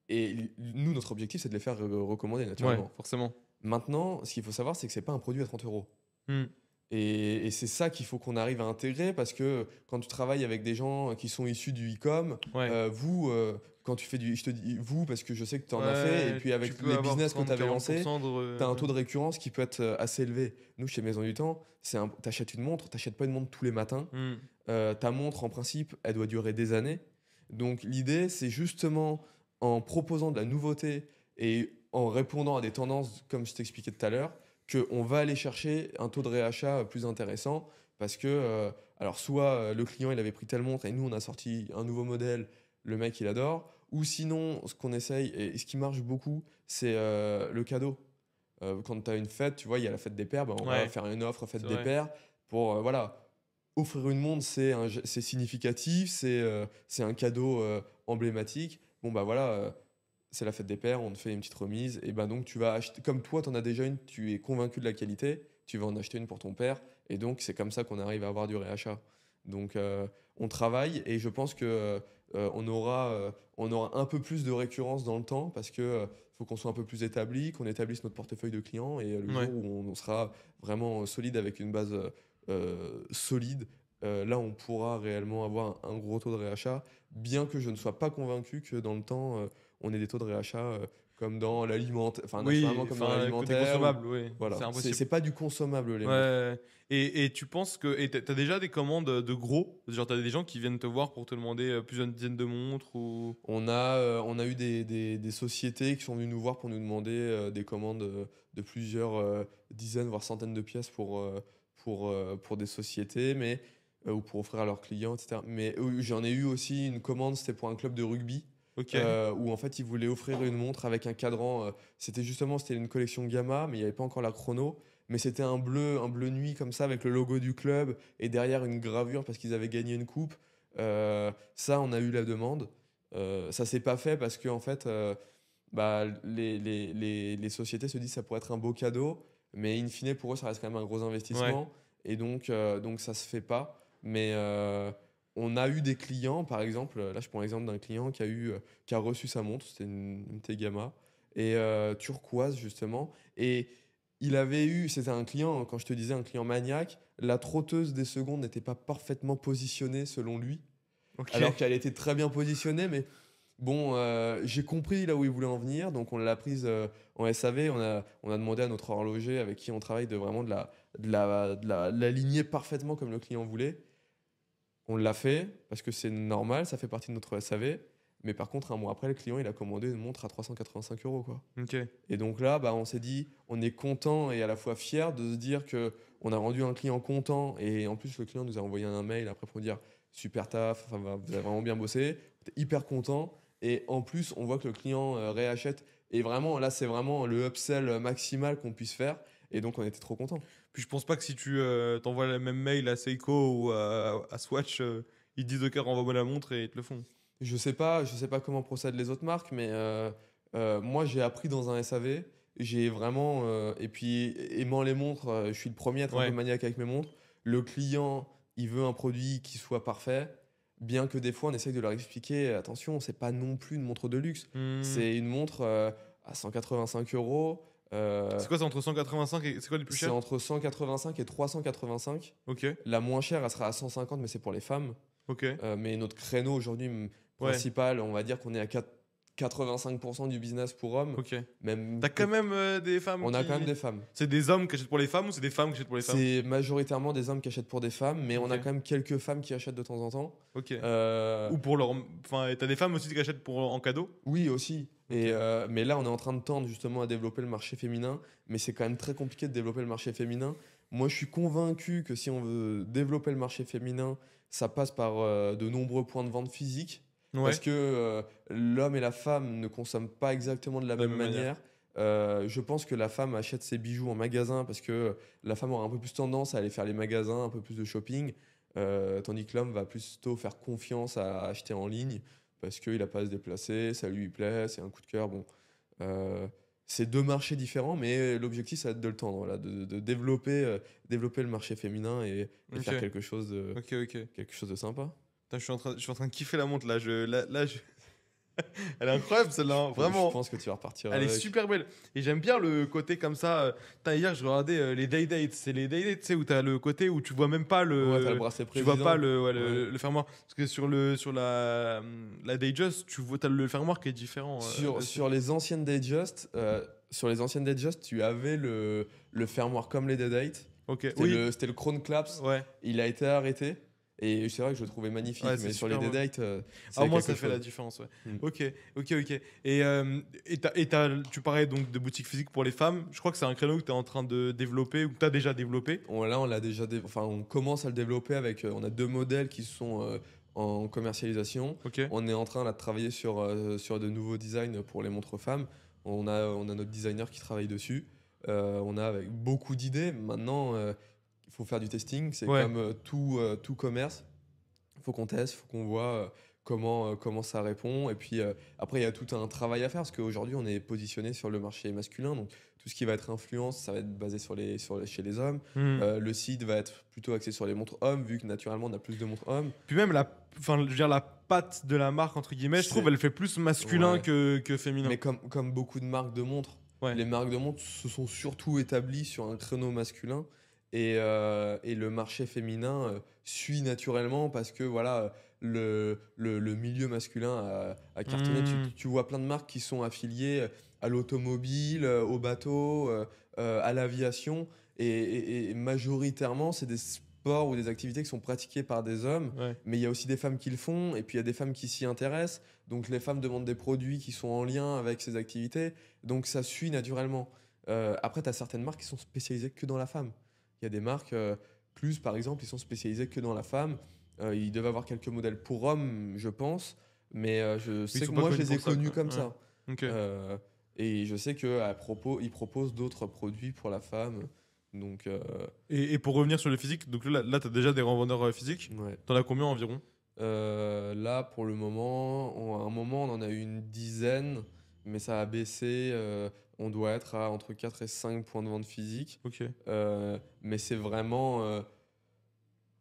Et nous, notre objectif, c'est de les faire recommander ouais, naturellement. forcément. Maintenant, ce qu'il faut savoir, c'est que c'est pas un produit à 30 euros. Hmm. Et c'est ça qu'il faut qu'on arrive à intégrer, parce que quand tu travailles avec des gens qui sont issus du e-com, Ouais. vous, quand tu fais du. Je te dis vous parce que je sais que tu en as fait, et Ouais, puis tu avec peux les avoir business que tu avais lancés, 30-40% tu as un taux de récurrence qui peut être assez élevé. Nous, chez Maison du Temps, tu achètes une montre, tu n'achètes pas une montre tous les matins. Hmm. Ta montre, en principe, elle doit durer des années. Donc l'idée, c'est justement, en proposant de la nouveauté et en répondant à des tendances, comme je t'expliquais tout à l'heure, qu'on va aller chercher un taux de réachat plus intéressant, parce que, alors soit le client il avait pris telle montre et nous on a sorti un nouveau modèle, le mec il adore, ou sinon ce qu'on essaye et ce qui marche beaucoup, c'est le cadeau. Quand tu as une fête, tu vois, il y a la fête des pères, bah, on va Ouais, faire une offre fête c'est des vrai. pères pour, voilà, offrir une montre, c'est significatif, c'est un cadeau emblématique. Bon, bah voilà, c'est la fête des pères, on te fait une petite remise. Et ben donc, tu vas acheter, comme toi, tu en as déjà une, tu es convaincu de la qualité, tu vas en acheter une pour ton père. Et donc, c'est comme ça qu'on arrive à avoir du réachat. Donc, on travaille, et je pense que on aura un peu plus de récurrence dans le temps, parce que faut qu'on soit un peu plus établi, qu'on établisse notre portefeuille de clients. Et le Ouais. jour où on sera vraiment solide avec une base solide, là on pourra réellement avoir un gros taux de réachat, bien que je ne sois pas convaincu que dans le temps on ait des taux de réachat comme dans l'alimentaire, enfin Oui, naturellement comme dans enfin, des l'alimentaire, ou consommables, oui, c'est voilà, c'est impossible. pas du consommable les montres. Ouais. Et tu penses que. Et t'as déjà des commandes de gros? Genre, t'as des gens qui viennent te voir pour te demander plusieurs dizaines de montres ou. On a eu des sociétés qui sont venues nous voir pour nous demander des commandes de plusieurs dizaines, voire centaines de pièces pour des sociétés, ou pour offrir à leurs clients, etc. Mais j'en ai eu aussi une commande, c'était pour un club de rugby, Ok. où en fait ils voulaient offrir une montre avec un cadran. C'était une collection Gamma, mais il n'y avait pas encore la chrono. Mais c'était un bleu nuit comme ça, avec le logo du club, et derrière une gravure parce qu'ils avaient gagné une coupe. Ça, on a eu la demande. Ça s'est pas fait parce que en fait, bah, les sociétés se disent que ça pourrait être un beau cadeau, mais in fine pour eux ça reste quand même un gros Ouais. investissement, et donc ça se fait pas. Mais on a eu des clients, par exemple, là je prends l'exemple d'un client qui a reçu sa montre, c'était une Tegama, et turquoise justement, et c'était un client, quand je te disais un client maniaque, la trotteuse des secondes n'était pas parfaitement positionnée selon lui, Ok. alors qu'elle était très bien positionnée. Mais bon, j'ai compris là où il voulait en venir, donc on l'a prise en SAV. On a demandé à notre horloger avec qui on travaille de vraiment de l'aligner parfaitement comme le client voulait. On l'a fait parce que c'est normal, ça fait partie de notre SAV. Mais par contre, un mois après, le client il a commandé une montre à 385 euros, quoi. Ok. Et donc là, bah, on s'est dit, on est content et à la fois fier de se dire que on a rendu un client content. Et en plus, le client nous a envoyé un mail après pour nous dire super taf, enfin, vous avez vraiment bien bossé, on était hyper content. Et en plus, on voit que le client réachète. Et vraiment, là, c'est vraiment le upsell maximal qu'on puisse faire. Et donc, on était trop content. Puis je pense pas que si tu t'envoies le même mail à Seiko ou à Swatch, ils te disent ok, renvoie-moi la montre et ils te le font. Je sais pas comment procèdent les autres marques, mais moi, j'ai appris dans un SAV. J'ai vraiment, et puis aimant les montres, je suis le premier à être un peu Ouais. maniaque avec mes montres. Le client, il veut un produit qui soit parfait, bien que des fois on essaye de leur expliquer, attention, c'est pas non plus une montre de luxe. Hmm. C'est une montre à 185 euros. C'est quoi, c'est entre 185 et c'est quoi les plus C'est chers? entre 185 et 385. Ok, La moins chère, elle sera à 150, mais c'est pour les femmes. ok. Mais notre créneau aujourd'hui Ouais, principal, on va dire qu'on est à 85% du business pour hommes. ok. Même, T'as quand même des femmes on a qui... quand même des femmes. C'est des hommes qui achètent pour les femmes ou c'est des femmes qui achètent pour les femmes? C'est majoritairement des hommes qui achètent pour des femmes, mais on a Ok. quand même quelques femmes qui achètent de temps en temps. Ok. Euh, Ou pour leur... Enfin, et t'as des femmes aussi qui achètent pour... en cadeau? oui, aussi. Ok. Mais là, on est en train de tendre justement à développer le marché féminin, mais c'est quand même très compliqué de développer le marché féminin. Moi, je suis convaincu que si on veut développer le marché féminin, ça passe par de nombreux points de vente physiques. Ouais. Parce que l'homme et la femme ne consomment pas exactement de la De la même même manière. manière. Je pense que la femme achète ses bijoux en magasin parce que la femme aura un peu plus tendance à aller faire les magasins, un peu plus de shopping, tandis que l'homme va plutôt faire confiance à acheter en ligne parce qu'il n'a pas à se déplacer, ça lui plaît, c'est un coup de cœur. Bon, euh, c'est deux marchés différents, mais l'objectif, ça va être de le tendre, là, de développer le marché féminin et Ok. faire quelque chose Ok, ok. quelque chose de sympa. Putain, je suis en train de kiffer la montre là. Elle est incroyable celle-là, hein, Je vraiment. pense que tu vas repartir Elle est avec. super belle. Et j'aime bien le côté comme ça. Putain, hier, je regardais les day dates. C'est les day dates, tu sais, où t'as le côté où tu vois même pas Ouais, t'as le le. bracelet Tu vois président. pas Ouais. le fermoir. Parce que sur la Datejust, tu vois, t'as le fermoir qui est différent. dessus. Sur les anciennes Datejust, tu avais le fermoir comme les Date. Ok, C'était oui. c'était le Crown Claps. Ouais. Il a été arrêté. Et c'est vrai que je le trouvais magnifique. Ouais, c'est mais sur les super beau. Date, Ah, au moins, ça fait la différence. Ouais. Mm. Ok, ok, ok. Tu parlais donc de boutique physique pour les femmes. Je crois que c'est un créneau que tu es en train de développer ou que tu as déjà développé. Là, on l'a déjà, enfin, on commence à le développer avec. On a deux modèles qui sont en commercialisation. Ok. On est en train là, de travailler sur de nouveaux designs pour les montres femmes. On a notre designer qui travaille dessus. On a avec beaucoup d'idées. Maintenant, il faut faire du testing. C'est Ouais. comme tout commerce. Il faut qu'on teste, il faut qu'on voit comment ça répond. Et puis après, il y a tout un travail à faire parce qu'aujourd'hui, on est positionné sur le marché masculin. Donc tout ce qui va être influence, ça va être basé chez les hommes. Hmm. Le site va être plutôt axé sur les montres hommes, vu que naturellement, on a plus de montres hommes. Puis même enfin, je veux dire, la patte de la marque, entre guillemets, je trouve, C'est- elle fait plus masculin Ouais. que féminin. Mais comme beaucoup de marques de montres, Ouais. les marques de montres se sont surtout établies sur un créneau masculin et le marché féminin suit naturellement parce que voilà, le milieu masculin a cartonné. Mm. Tu vois plein de marques qui sont affiliées à l'automobile, au bateau, à l'aviation et majoritairement, c'est des sports ou des activités qui sont pratiquées par des hommes. Ouais. Mais il y a aussi des femmes qui le font, et puis il y a des femmes qui s'y intéressent. Donc les femmes demandent des produits qui sont en lien avec ces activités. Donc ça suit naturellement. Après, tu as certaines marques qui sont spécialisées que dans la femme. Il y a des marques, plus par exemple, ils sont spécialisés que dans la femme. Ils devaient avoir quelques modèles pour hommes, je pense. Mais je sais sont que pas moi, je connus les ai pour ça, connus quoi. comme Ouais. ça. Ok. Et je sais qu'à propos, ils proposent d'autres produits pour la femme. Donc, Et pour revenir sur le physique, donc là tu as déjà des revendeurs physiques. ouais. T'en as combien environ? Là, pour le moment, à un moment, on en a eu une dizaine, mais ça a baissé. On doit être à entre 4 et 5 points de vente physiques. Ok. Mais c'est vraiment,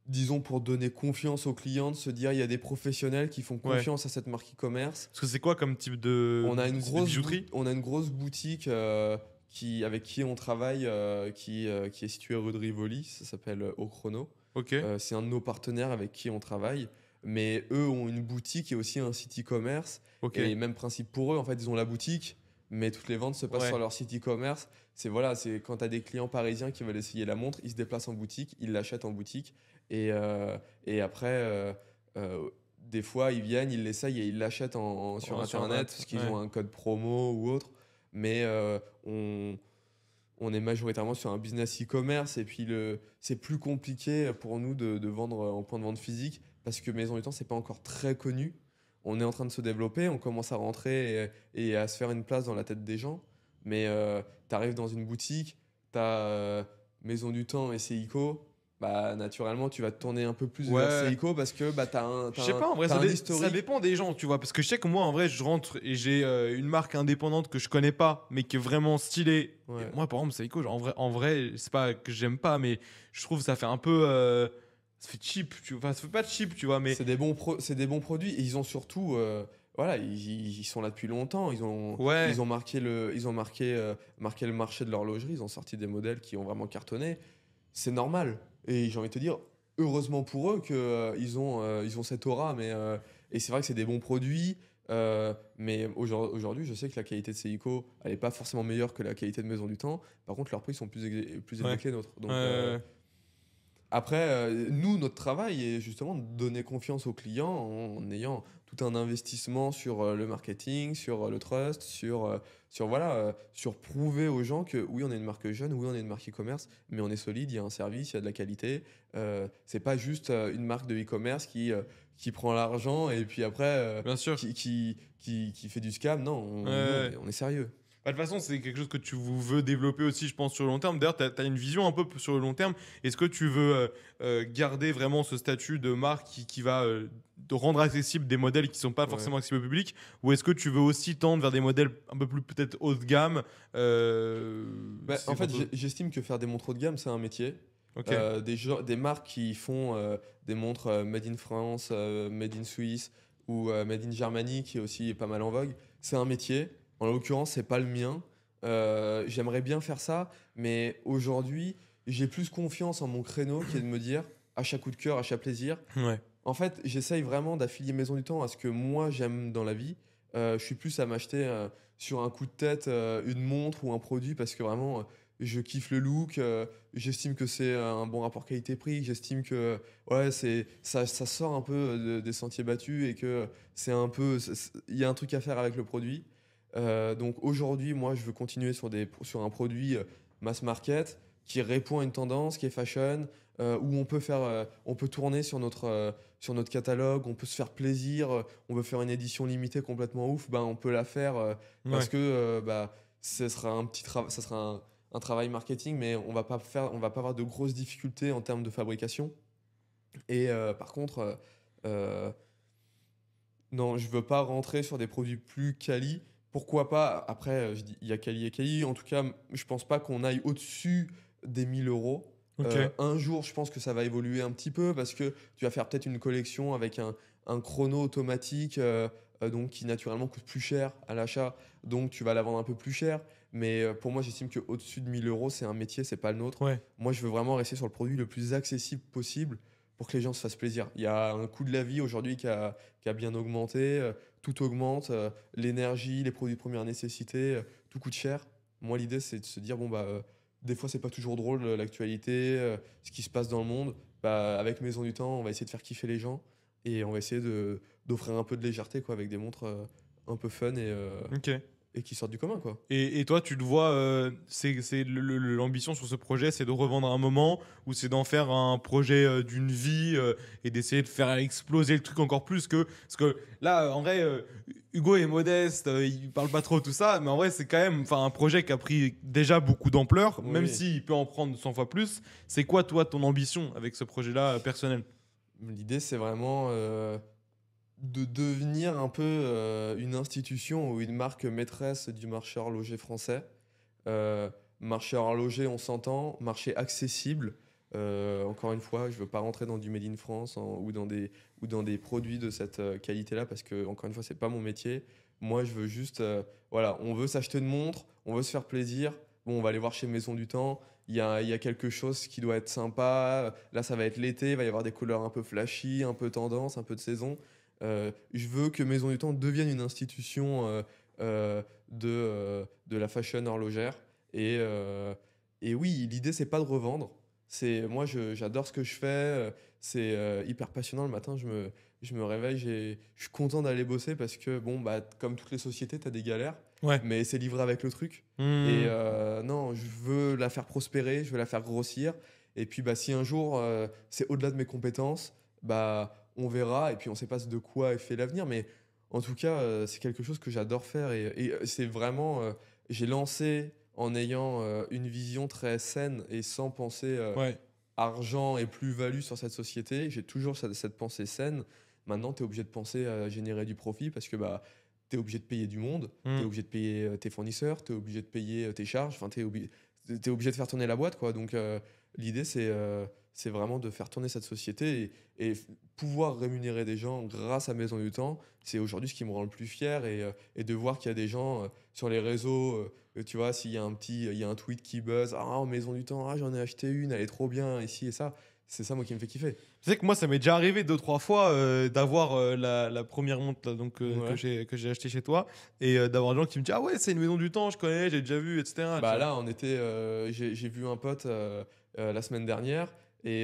disons, pour donner confiance aux clients, de se dire, il y a des professionnels qui font Ouais. confiance à cette marque e-commerce. Parce que c'est quoi comme type de, On a une c'est de grosse, bijouterie? on a une grosse boutique avec qui on travaille, qui est située rue de Rivoli. Ça s'appelle Au Chrono. Ok. C'est un de nos partenaires avec qui on travaille. Mais eux ont une boutique et aussi un site e-commerce. Ok. Et même principe pour eux, en fait, ils ont la boutique, mais toutes les ventes se passent Ouais. sur leur site e-commerce. C'est quand tu as des clients parisiens qui veulent essayer la montre, ils se déplacent en boutique, ils l'achètent en boutique. Et après, des fois, ils viennent, ils l'essayent et ils l'achètent sur Sur Internet Internet, parce qu'ils ouais. ont un code promo ou autre. Mais on est majoritairement sur un business e-commerce et puis c'est plus compliqué pour nous de vendre en point de vente physique parce que Maison du Temps, c'est pas encore très connu. On est en train de se développer, on commence à rentrer et à se faire une place dans la tête des gens. Mais tu arrives dans une boutique, tu as Maison du Temps et Seiko, bah, naturellement, tu vas te tourner un peu plus Ouais. vers Seiko parce que bah, tu as Je sais pas, en vrai, t'as ça, un ça historique. dépend des gens, tu vois. Parce que je sais que moi, en vrai, je rentre et j'ai une marque indépendante que je connais pas, mais qui est vraiment stylée. Ouais. Et moi, par exemple, Seiko, genre, en vrai c'est pas que j'aime pas, mais je trouve que ça fait un peu. Ça fait cheap, tu vois. Enfin, ça fait pas cheap, tu vois, mais. C'est des bons produits et ils ont surtout voilà, ils sont là depuis longtemps. Ouais, Ils ont marqué le marché de l'horlogerie. Ils ont sorti des modèles qui ont vraiment cartonné. C'est normal. Et j'ai envie de te dire, heureusement pour eux ils ont cette aura. Et c'est vrai que c'est des bons produits. Mais aujourd'hui, je sais que la qualité de Seiko, elle n'est pas forcément meilleure que la qualité de Maison du Temps. Par contre, leurs prix sont plus élevés ouais, que les nôtres. Donc, ouais. après, nous, notre travail est justement de donner confiance aux clients en ayant tout un investissement sur le marketing, sur le trust, sur prouver aux gens que oui, on est une marque jeune, oui, on est une marque e-commerce, mais on est solide, il y a un service, il y a de la qualité. C'est pas juste une marque de e-commerce qui prend l'argent et puis après Bien sûr. qui fait du scam. Non, nous, Ouais. on est sérieux. Bah, de toute façon, c'est quelque chose que tu veux développer aussi, je pense, sur le long terme. D'ailleurs, tu as une vision un peu sur le long terme. Est-ce que tu veux garder vraiment ce statut de marque qui va te rendre accessible des modèles qui ne sont pas Ouais. forcément accessibles au public? Ou est-ce que tu veux aussi tendre vers des modèles un peu plus peut-être haut de gamme Bah, c'est en fait, tantôt- j'estime que faire des montres haut de gamme, c'est un métier. Ok, Des marques qui font des montres made in France, made in Suisse ou made in Germany, qui est aussi pas mal en vogue, c'est un métier. En l'occurrence, c'est pas le mien. J'aimerais bien faire ça, mais aujourd'hui, j'ai plus confiance en mon créneau qui est de me dire, à chaque coup de cœur, à chaque plaisir. ouais, En fait, j'essaye vraiment d'affilier Maison du Temps à ce que moi j'aime dans la vie. Je suis plus à m'acheter sur un coup de tête une montre ou un produit parce que vraiment je kiffe le look. J'estime que c'est un bon rapport qualité-prix. J'estime que ouais, ça sort un peu des sentiers battus et que il y a un truc à faire avec le produit. Donc aujourd'hui, moi, je veux continuer sur un produit mass market qui répond à une tendance, qui est fashion, où on peut tourner sur notre catalogue, on peut se faire plaisir, on veut faire une édition limitée complètement ouf, ben on peut la faire parce ouais. que bah, ça sera un travail marketing, mais on va pas avoir de grosses difficultés en termes de fabrication. Et par contre, euh, non, je veux pas rentrer sur des produits plus quali. Pourquoi pas? Après, je dis, il y a quali et quali. En tout cas, je pense pas qu'on aille au-dessus des 1 000 euros. Ok, Un jour, je pense que ça va évoluer un petit peu parce que tu vas faire peut-être une collection avec un chrono automatique donc qui naturellement coûte plus cher à l'achat. Donc tu vas la vendre un peu plus cher. Mais pour moi, j'estime qu'au-dessus de 1 000 euros, c'est un métier, c'est pas le nôtre. ouais, Moi, je veux vraiment rester sur le produit le plus accessible possible pour que les gens se fassent plaisir. Il y a un coût de la vie aujourd'hui qui a bien augmenté, tout augmente, l'énergie, les produits de première nécessité, tout coûte cher. Moi, l'idée, c'est de se dire, bon, bah, des fois, c'est pas toujours drôle, l'actualité, ce qui se passe dans le monde. Bah, avec Maison du Temps, on va essayer de faire kiffer les gens et on va essayer d'offrir un peu de légèreté, quoi, avec des montres un peu fun ok. et qui sortent du commun, quoi. Et toi, tu te vois, l'ambition sur ce projet, c'est de revendre à un moment ou c'est d'en faire un projet d'une vie et d'essayer de faire exploser le truc encore plus que. Parce que là, en vrai, Hugo est modeste, il parle pas trop tout ça, mais en vrai, c'est quand même un projet qui a pris déjà beaucoup d'ampleur, même Oui. s'il peut en prendre 100 fois plus. C'est quoi, toi, ton ambition avec ce projet-là personnel? L'idée, c'est vraiment de devenir un peu une institution ou une marque maîtresse du marché horloger français. Euh, Marché horloger, on s'entend, marché accessible. Encore une fois, je veux pas rentrer dans du Made in France ou dans des produits de cette qualité-là parce que, encore une fois, c'est pas mon métier. Moi, je veux juste, voilà, on veut s'acheter une montre, on veut se faire plaisir. Bon, on va aller voir chez Maison du Temps. Il y a quelque chose qui doit être sympa. Là, ça va être l'été, il va y avoir des couleurs un peu flashy, un peu tendance, un peu de saison. Je veux que Maison du Temps devienne une institution de la fashion horlogère. Et, euh, et oui, l'idée, c'est pas de revendre. J'adore ce que je fais. C'est hyper passionnant le matin. Je me réveille, je suis content d'aller bosser parce que, bon, bah, comme toutes les sociétés, tu as des galères, Ouais. mais c'est livré avec le truc. Et Hmm. non, je veux la faire prospérer, je veux la faire grossir. Et puis, bah, si un jour c'est au-delà de mes compétences, bah, on verra. Et puis, on sait pas de quoi est fait l'avenir. Mais en tout cas, c'est quelque chose que j'adore faire. C'est vraiment. J'ai lancé en ayant une vision très saine et sans penser Ouais. argent et plus-value sur cette société. J'ai toujours cette pensée saine. Maintenant, tu es obligé de penser à générer du profit parce que bah, tu es obligé de payer du monde, tu Hmm. es obligé de payer tes fournisseurs, tu es obligé de payer tes charges, enfin, tu es, obligé de faire tourner la boîte. Quoi. Donc, l'idée, c'est vraiment de faire tourner cette société et pouvoir rémunérer des gens grâce à Maison du Temps. C'est aujourd'hui ce qui me rend le plus fier et de voir qu'il y a des gens sur les réseaux, tu vois, s'il y a il y a un tweet qui buzz, ah, Maison du Temps, ah, j'en ai acheté une, elle est trop bien, ici et ça. C'est ça, moi, qui me fait kiffer. Tu sais que moi, ça m'est déjà arrivé 2-3 fois d'avoir la première montre là, donc, Ouais. que j'ai acheté chez toi et d'avoir des gens qui me disent ah ouais, c'est une maison du temps, je connais, j'ai déjà vu, etc. tu Bah vois. là, j'ai vu un pote la semaine dernière et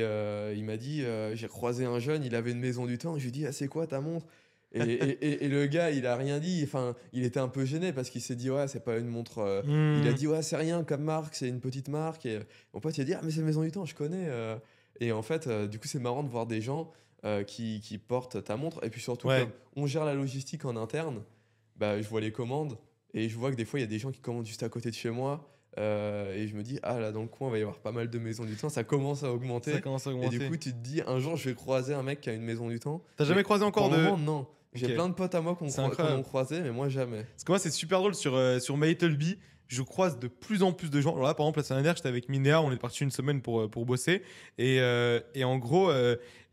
il m'a dit, j'ai croisé un jeune, il avait une Maison du Temps. Je lui ai dit, ah, c'est quoi ta montre? Et le gars, il a rien dit. Enfin, il était un peu gêné parce qu'il s'est dit, ouais, c'est pas une montre. Il a Hmm. dit, ouais, c'est rien comme marque, c'est une petite marque. Et mon pote, il a dit, ah, mais c'est Maison du Temps, je connais. Et en fait, du coup, c'est marrant de voir des gens qui portent ta montre. Et puis surtout, Ouais. comme on gère la logistique en interne, bah, je vois les commandes et je vois que des fois, il y a des gens qui commandent juste à côté de chez moi. Et je me dis, ah là, dans le coin, il va y avoir pas mal de Maisons du Temps. Ça commence à Ça augmenter. commence à Et du augmenter. coup, tu te dis, un jour, je vais croiser un mec qui a une Maison du Temps. T'as jamais Mais croisé pour encore le de. moment, non. J'ai Ok. plein de potes à moi C'est qu'on ont incroyable. croisé, mais moi, jamais. Parce que moi, c'est super drôle sur MyLittleBee. Je croise de plus en plus de gens. Alors là, par exemple, la semaine dernière, j'étais avec Minéa, on est parti une semaine pour bosser. Et en gros,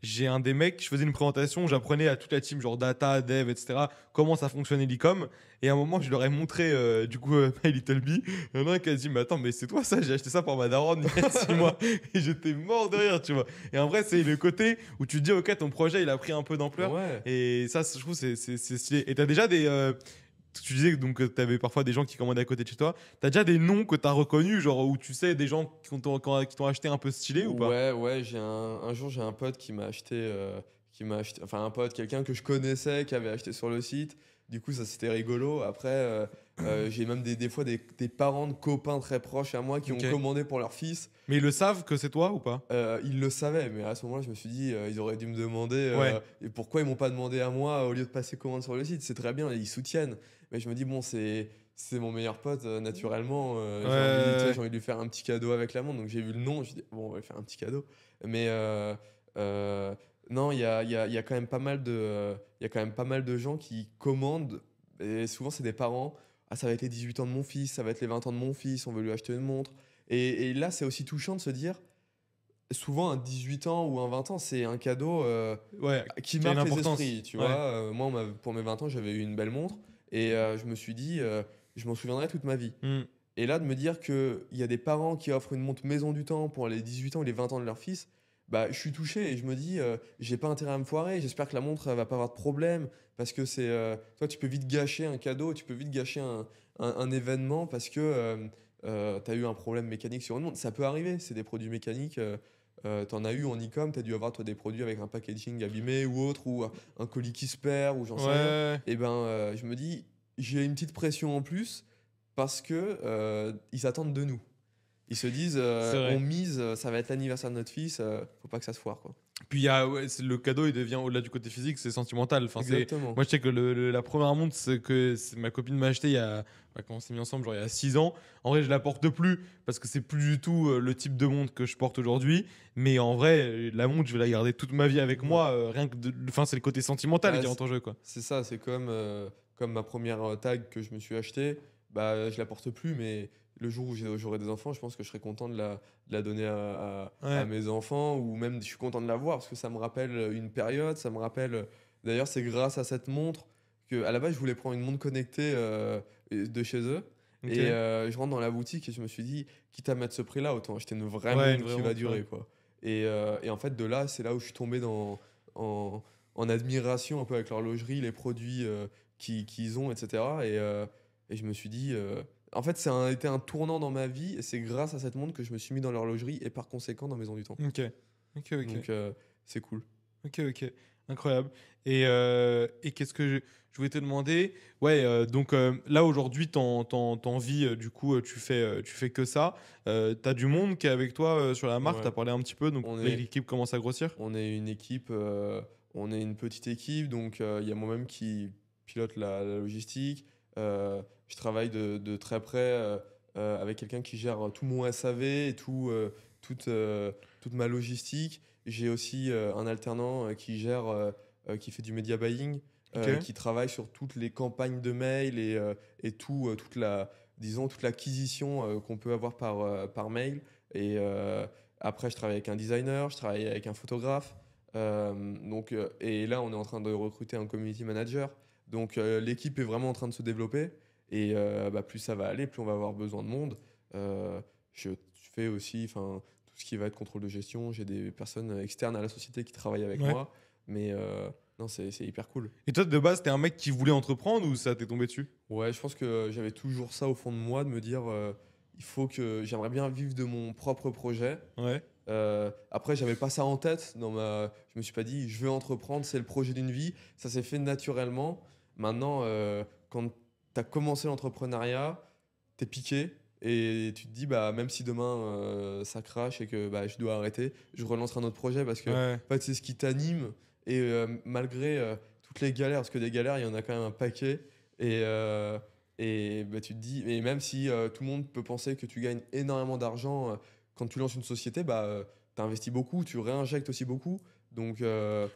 j'ai un des mecs, je faisais une présentation où j'apprenais à toute la team, genre data, dev, etc., comment ça fonctionnait l'e-com. Et à un moment, je leur ai montré du coup MyLittleBee. Il y en a un qui a dit, mais attends, mais c'est toi ça? J'ai acheté ça pour ma daronne il y a 6 mois. Et j'étais mort de rire, tu vois. Et en vrai, c'est le côté où tu te dis, ok, ton projet, il a pris un peu d'ampleur. Ouais. Et ça, je trouve, c'est stylé. Et t'as déjà tu disais donc que tu avais parfois des gens qui commandaient à côté de chez toi. T'as déjà des noms que t'as reconnus, genre où tu sais des gens qui t'ont acheté un peu stylé ou pas? Ouais, ouais, un jour j'ai un pote qui m'a acheté, enfin un pote, quelqu'un que je connaissais qui avait acheté sur le site. Du coup, ça c'était rigolo. Après, j'ai même des fois des parents de copains très proches à moi qui ont Ok. commandé pour leur fils. Mais ils le savent que c'est toi ou pas? Ils le savaient, mais à ce moment-là, je me suis dit, ils auraient dû me demander Ouais. et pourquoi ils m'ont pas demandé à moi au lieu de passer commande sur le site. C'est très bien, ils soutiennent. Mais je me dis, bon, c'est mon meilleur pote, naturellement. Ouais, J'ai envie, tu vois, ouais, j'ai envie de lui faire un petit cadeau avec la montre. Donc j'ai vu le nom, je me dit, bon, on va lui faire un petit cadeau. Mais euh, non, il y a quand même pas mal il y a quand même pas mal de gens qui commandent. Et souvent, c'est des parents. Ah, ça va être les 18 ans de mon fils, ça va être les 20 ans de mon fils, on veut lui acheter une montre. Et là, c'est aussi touchant de se dire, souvent un 18 ans ou un 20 ans, c'est un cadeau ouais. qui Qui a une marque les importance. esprits, tu vois. Ouais. Moi, pour mes 20 ans, j'avais eu une belle montre et je me suis dit, je m'en souviendrai toute ma vie. Hmm. Et là, de me dire qu'il y a des parents qui offrent une montre Maison du Temps pour les 18 ans ou les 20 ans de leur fils, bah, je suis touché et je me dis, j'ai pas intérêt à me foirer, j'espère que la montre elle va pas avoir de problème parce que toi, tu peux vite gâcher un cadeau, tu peux vite gâcher un événement parce que tu as eu un problème mécanique sur une montre. Ça peut arriver, c'est des produits mécaniques. T'en as eu en e-com, t'as dû avoir toi des produits avec un packaging abîmé ou autre, ou un colis qui se perd, ou j'en sais rien. Ouais. Et ben, je me dis, j'ai une petite pression en plus parce que ils attendent de nous. Ils se disent, C'est on vrai. mise, ça va être l'anniversaire de notre fils, faut pas que ça se foire, quoi. Puis il y a, ouais, le cadeau, il devient au-delà du côté physique, c'est sentimental. Enfin, Exactement. moi, je sais que la première montre ma copine m'a acheté quand on s'est mis ensemble, genre il y a 6 ans. En vrai, je la porte plus parce que c'est plus du tout le type de montre que je porte aujourd'hui. Mais en vrai, la montre, je vais la garder toute ma vie avec Ouais. moi. Rien que enfin, c'est le côté sentimental Bah, qui rentre en jeu, quoi. c'est ça, c'est comme ma première tag que je me suis achetée, bah, je la porte plus, mais le jour où j'aurai des enfants, je pense que je serai content de la donner à Ouais. mes enfants, ou même je suis content de la voir, parce que ça me rappelle une période, ça me rappelle... D'ailleurs, c'est grâce à cette montre que, à la base, je voulais prendre une montre connectée de chez eux, Ok. et je rentre dans la boutique et je me suis dit, quitte à mettre ce prix-là, autant acheter une vraie Ouais, une montre vraie qui va montre, durer, ouais. quoi. Et en fait, de là, c'est là où je suis tombé en, en admiration un peu avec l'horlogerie, les produits qu'ils ont, etc. Et je me suis dit, en fait, été un tournant dans ma vie et c'est grâce à cette montre que je me suis mis dans l'horlogerie et par conséquent dans Maison du Temps. Ok. Ok, ok. Donc, c'est cool. Ok, ok. Incroyable. Et qu'est-ce que je voulais te demander? Ouais, donc là aujourd'hui, t'en vis, du coup, tu fais que ça. T'as du monde qui est avec toi sur la marque, Ouais. t'as parlé un petit peu, donc On là, est, l'équipe commence à grossir. on est une équipe, on est une petite équipe, donc il y a moi-même qui pilote la logistique. Je travaille de très près avec quelqu'un qui gère tout mon SAV et toute ma logistique. J'ai aussi un alternant qui fait du media buying, Ok. qui travaille sur toutes les campagnes de mail et toute disons, toute l'acquisition qu'on peut avoir par mail. Et, Après, je travaille avec un designer, je travaille avec un photographe. Et là, on est en train de recruter un community manager. Donc, l'équipe est vraiment en train de se développer. Et plus ça va aller, plus on va avoir besoin de monde. Je fais aussi tout ce qui va être contrôle de gestion. J'ai des personnes externes à la société qui travaillent avec Ouais. moi. Mais non, c'est hyper cool. Et toi, de base, t'es un mec qui voulait entreprendre ou ça t'est tombé dessus? Ouais, je pense que j'avais toujours ça au fond de moi, de me dire, il faut que j'aimerais bien vivre de mon propre projet. Ouais. Après, j'avais pas ça en tête. Je me suis pas dit, je veux entreprendre, c'est le projet d'une vie. Ça s'est fait naturellement. Maintenant, quand tu as commencé l'entrepreneuriat, tu es piqué et tu te dis, bah, même si demain ça crache et que bah, je dois arrêter, je relancerai un autre projet parce que Ouais. en fait, c'est ce qui t'anime. Et malgré toutes les galères, parce que des galères, il y en a quand même un paquet. Et, bah, tu te dis, et même si tout le monde peut penser que tu gagnes énormément d'argent quand tu lances une société, bah, tu investis beaucoup, tu réinjectes aussi beaucoup. Donc,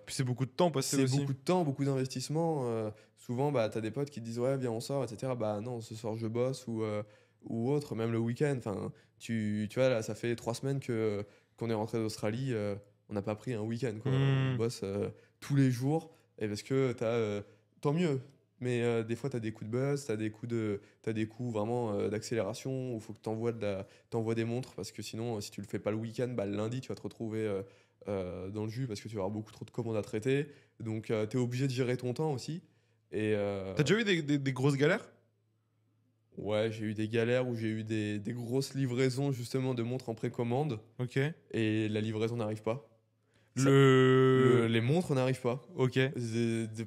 Puis c'est beaucoup de temps passé c'est aussi. beaucoup de temps, beaucoup d'investissement. Souvent, bah, tu as des potes qui te disent, ouais, viens, on sort, etc. Bah non, ce soir, je bosse ou autre, même le week-end. Enfin, tu vois, là, ça fait 3 semaines qu'on est rentré d'Australie. On n'a pas pris un week-end, quoi. On Hmm. bosse tous les jours. Et parce que tant mieux. Mais des fois, tu as des coups de buzz, t'as des coups vraiment d'accélération où il faut que tu t'envoies des montres parce que sinon, si tu le fais pas le week-end, bah, le lundi, tu vas te retrouver dans le jus parce que tu vas avoir beaucoup trop de commandes à traiter. Donc, tu es obligé de gérer ton temps aussi. Et T'as déjà eu des grosses galères? ouais, j'ai eu des galères où j'ai eu des grosses livraisons justement de montres en précommande Ok. et la livraison n'arrive pas. Le. Les montres n'arrivent pas. Ok.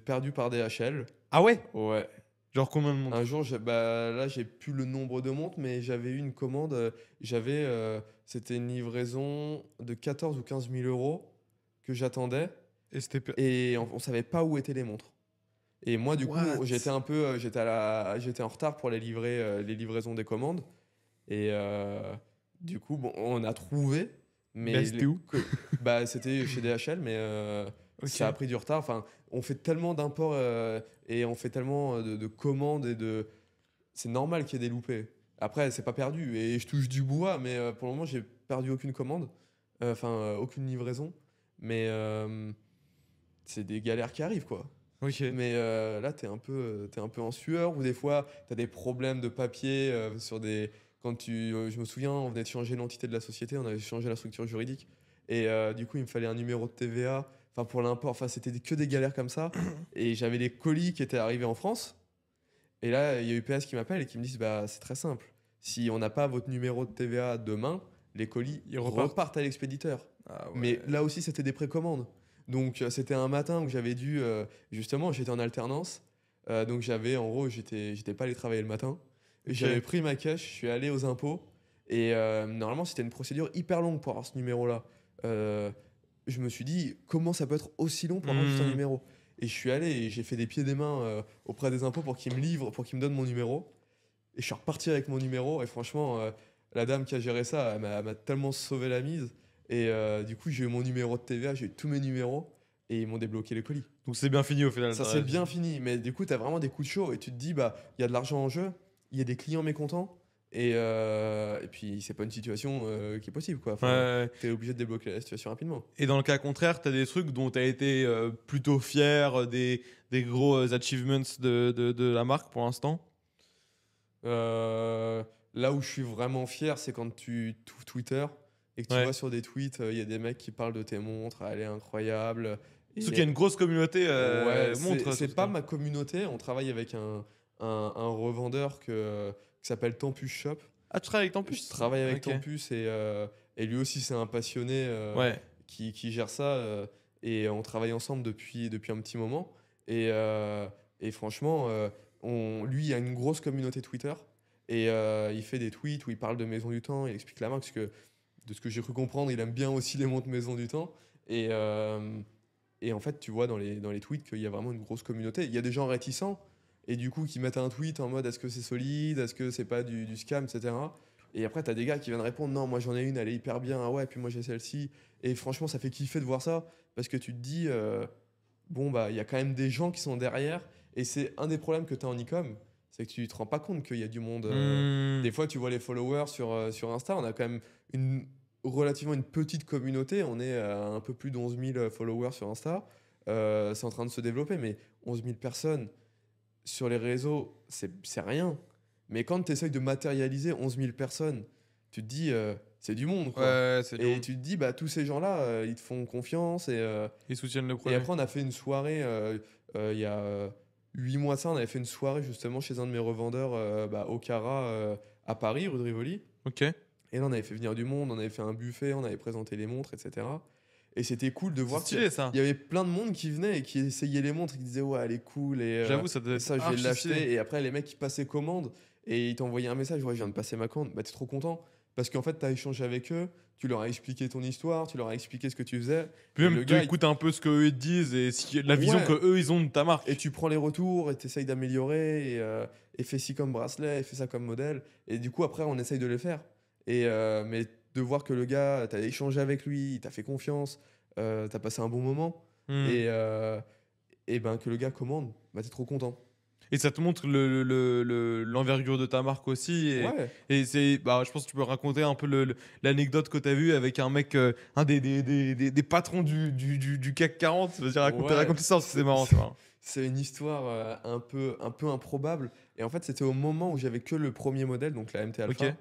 Perdu par DHL. Ah ouais? Ouais. Genre combien de Un montres? jour, là, j'ai plus le nombre de montres, mais j'avais eu une commande. C'était une livraison de 14 ou 15 000 euros que j'attendais Et c'était. et on savait pas où étaient les montres. Et moi, du coup, What? j'étais en retard pour les livraisons des commandes. Et du coup, bon, on a trouvé, Mais mais c'était où? bah, c'était chez DHL, mais ça a Ok. pris du retard. Enfin, on fait tellement d'imports et on fait tellement de commandes c'est normal qu'il y ait des loupés. Après, c'est pas perdu et je touche du bois, mais pour le moment, j'ai perdu aucune commande, aucune livraison. Mais c'est des galères qui arrivent, quoi. Ok. Mais là, t'es un peu en sueur, ou des fois, t'as des problèmes de papier je me souviens, on venait de changer l'entité de la société, on avait changé la structure juridique. Et du coup, il me fallait un numéro de TVA, pour l'import. Enfin, c'était que des galères comme ça. Et j'avais les colis qui étaient arrivés en France. Et là, il y a UPS qui m'appelle et qui me disent, bah, c'est très simple. Si on n'a pas votre numéro de TVA demain, les colis Ils repartent. repartent à l'expéditeur. Ah Mais ouais. là aussi, c'était des précommandes. Donc, c'était un matin où j'avais dû. Justement, j'étais en alternance. Donc, en gros, j'étais pas allé travailler le matin. Ok. J'avais pris ma cash, je suis allé aux impôts. Et normalement, c'était une procédure hyper longue pour avoir ce numéro-là. Euh, je me suis dit, comment ça peut être aussi long pour avoir juste un Hmm. numéro? Et je suis allé et j'ai fait des pieds et des mains auprès des impôts pour qu'ils me livrent, pour qu'ils me donnent mon numéro. Et je suis reparti avec mon numéro. Et franchement, la dame qui a géré ça, elle m'a tellement sauvé la mise. Et du coup, j'ai eu mon numéro de TVA, j'ai eu tous mes numéros. Et ils m'ont débloqué les colis. Donc c'est bien fini au final. Ça s'est bien fini. Mais du coup, tu as vraiment des coups de chaud. Et tu te dis, bah, il y a de l'argent en jeu. Il y a des clients mécontents. Et puis, c'est pas une situation qui est possible, quoi. Ouais, Enfin, ouais. tu es obligé de débloquer la situation rapidement. Et dans le cas contraire, t'as des trucs dont t'as été plutôt fier, des gros achievements de la marque pour l'instant? Euh, Là où je suis vraiment fier, c'est quand tu ouvres Twitter et que tu Ouais. vois sur des tweets, il y a des mecs qui parlent de tes montres, elle est incroyable. Surtout qu'il y a une grosse communauté Ouais, montre sur c'est pas Twitter. ma communauté. On travaille avec un revendeur qui s'appelle Tempus Shop. Ah, tu travailles avec Je Tempus? travaille avec Ok. Tempus et lui aussi, c'est un passionné Ouais. qui gère ça. Et on travaille ensemble depuis un petit moment. Et franchement, lui, il a une grosse communauté Twitter. Et il fait des tweets où il parle de Maison du Temps, il explique la marque, parce que de ce que j'ai cru comprendre, il aime bien aussi les montres Maison du Temps. Et, en fait, tu vois dans les tweets qu'il y a vraiment une grosse communauté. Il y a des gens réticents, et du coup, qui mettent un tweet en mode est-ce que c'est solide, est-ce que c'est pas du scam, etc. Et après, tu as des gars qui viennent répondre non, moi j'en ai une, elle est hyper bien, ah ouais, puis moi j'ai celle-ci. Et franchement, ça fait kiffer de voir ça, parce que tu te dis, bon, bah, il y a quand même des gens qui sont derrière, et c'est un des problèmes que tu as en e-com, c'est que tu te rends pas compte qu'il y a du monde. Hmm. Des fois, tu vois les followers sur Insta, on a quand même relativement une petite communauté. On est à un peu plus d'11 000 followers sur Insta. C'est en train de se développer, mais 11 000 personnes sur les réseaux, c'est rien. Mais quand tu essayes de matérialiser 11 000 personnes, tu te dis, c'est du monde, quoi. Ouais, c'est du Et monde. tu te dis, bah, tous ces gens-là, ils te font confiance. Ils soutiennent le Et projet. après, on a fait une soirée, il y a 8 mois de ça, on avait fait une soirée justement chez un de mes revendeurs au Cara à Paris, rue de Rivoli. Ok. Et là, on avait fait venir du monde, on avait fait un buffet, on avait présenté les montres, etc. Et c'était cool de C'est voir qu'il stylé ça. y avait plein de monde qui venait et qui essayait les montres et qui disaient, ouais, elle est cool. J'avoue, ça doit Et être ça, je vais archi stylé. l'acheter. Et après, les mecs qui passaient commande et ils t'envoyaient un message, ouais, je viens de passer ma commande. Bah, t'es trop content. Parce qu'en fait, t'as échangé avec eux, tu leur as expliqué ton histoire, tu leur as expliqué ce que tu faisais. Puis Et même, le tu gars, écoutes un peu ce qu'eux ils te disent et la vision Ouais. que eux ils ont de ta marque. et tu prends les retours et tu essayes d'améliorer et fais ci comme bracelet, et fais ça comme modèle. Et du coup, après, on essaye de les faire. Mais de voir que le gars, tu as échangé avec lui, il t'a fait confiance, tu as passé un bon moment, Hmm. et ben que le gars commande, bah, tu es trop content. Et ça te montre l'envergure de ta marque aussi. Ouais, Et c'est, bah, je pense que tu peux raconter un peu l'anecdote que tu as vue avec un mec, un des patrons du CAC 40. Vas-y, ouais. raconte ça parce que c'est marrant. C'est C'est marrant. c'est une histoire un peu improbable. Et en fait, c'était au moment où j'avais que le premier modèle, donc la MT Alpha. Ok.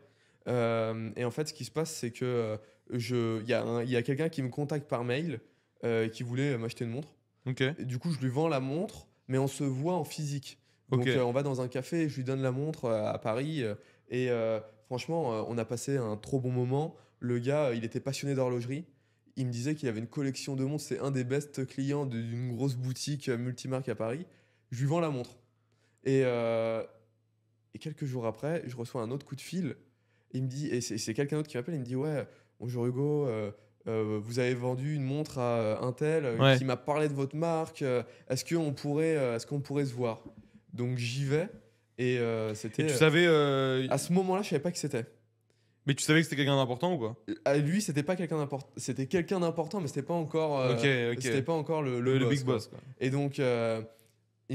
Et en fait, ce qui se passe, c'est que il y a quelqu'un qui me contacte par mail qui voulait m'acheter une montre. Ok. Et du coup, je lui vends la montre, mais on se voit en physique. Donc, Ok. on va dans un café, je lui donne la montre à Paris. Franchement, on a passé un trop bon moment. Le gars, il était passionné d'horlogerie. Il me disait qu'il avait une collection de montres. C'est un des best clients d'une grosse boutique multimarque à Paris. Je lui vends la montre. Et, euh, et quelques jours après, je reçois un autre coup de fil. Il me dit, et c'est quelqu'un d'autre qui m'appelle, il me dit, ouais, bonjour Hugo, vous avez vendu une montre à un tel Ouais. qui m'a parlé de votre marque, est-ce qu'on pourrait se voir? Donc j'y vais, et Et tu c'était... savais, À ce moment-là, je savais pas qui c'était. mais tu savais que c'était quelqu'un d'important ou quoi? À lui, c'était pas quelqu'un d'important, c'était quelqu'un d'important, mais Ok, ok. c'était pas encore le Le boss, big quoi. boss quoi. Et donc, il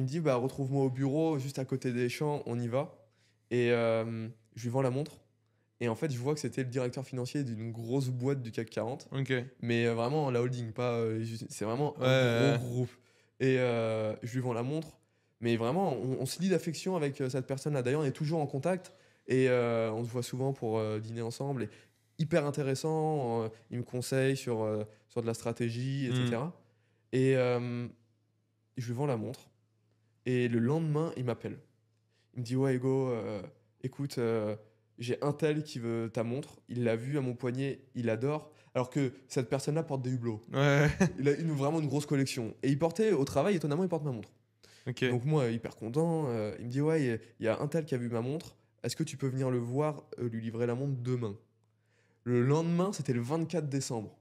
me dit, bah, retrouve-moi au bureau, juste à côté des champs, on y va. Et je lui vends la montre. Et en fait, je vois que c'était le directeur financier d'une grosse boîte du CAC 40. Ok. Mais vraiment la holding, pas. C'est vraiment Ouais, un ouais. gros groupe. Et je lui vends la montre. Mais vraiment, on se lie d'affection avec cette personne-là. D'ailleurs, on est toujours en contact. Et on se voit souvent pour dîner ensemble. Et hyper intéressant. Il me conseille sur de la stratégie, Hmm. etc. Et je lui vends la montre. Et le lendemain, il m'appelle. Il me dit, ouais, Hugo, écoute, j'ai un tel qui veut ta montre. Il l'a vu à mon poignet, il adore. Alors que cette personne-là porte des hublots. Ouais. Il a vraiment une grosse collection. Et il portait au travail, étonnamment, il porte ma montre. Ok. Donc moi, hyper content, il me dit, ouais, il y a un tel qui a vu ma montre. Est-ce que tu peux venir le voir, lui livrer la montre demain? Le lendemain, c'était le 24 décembre.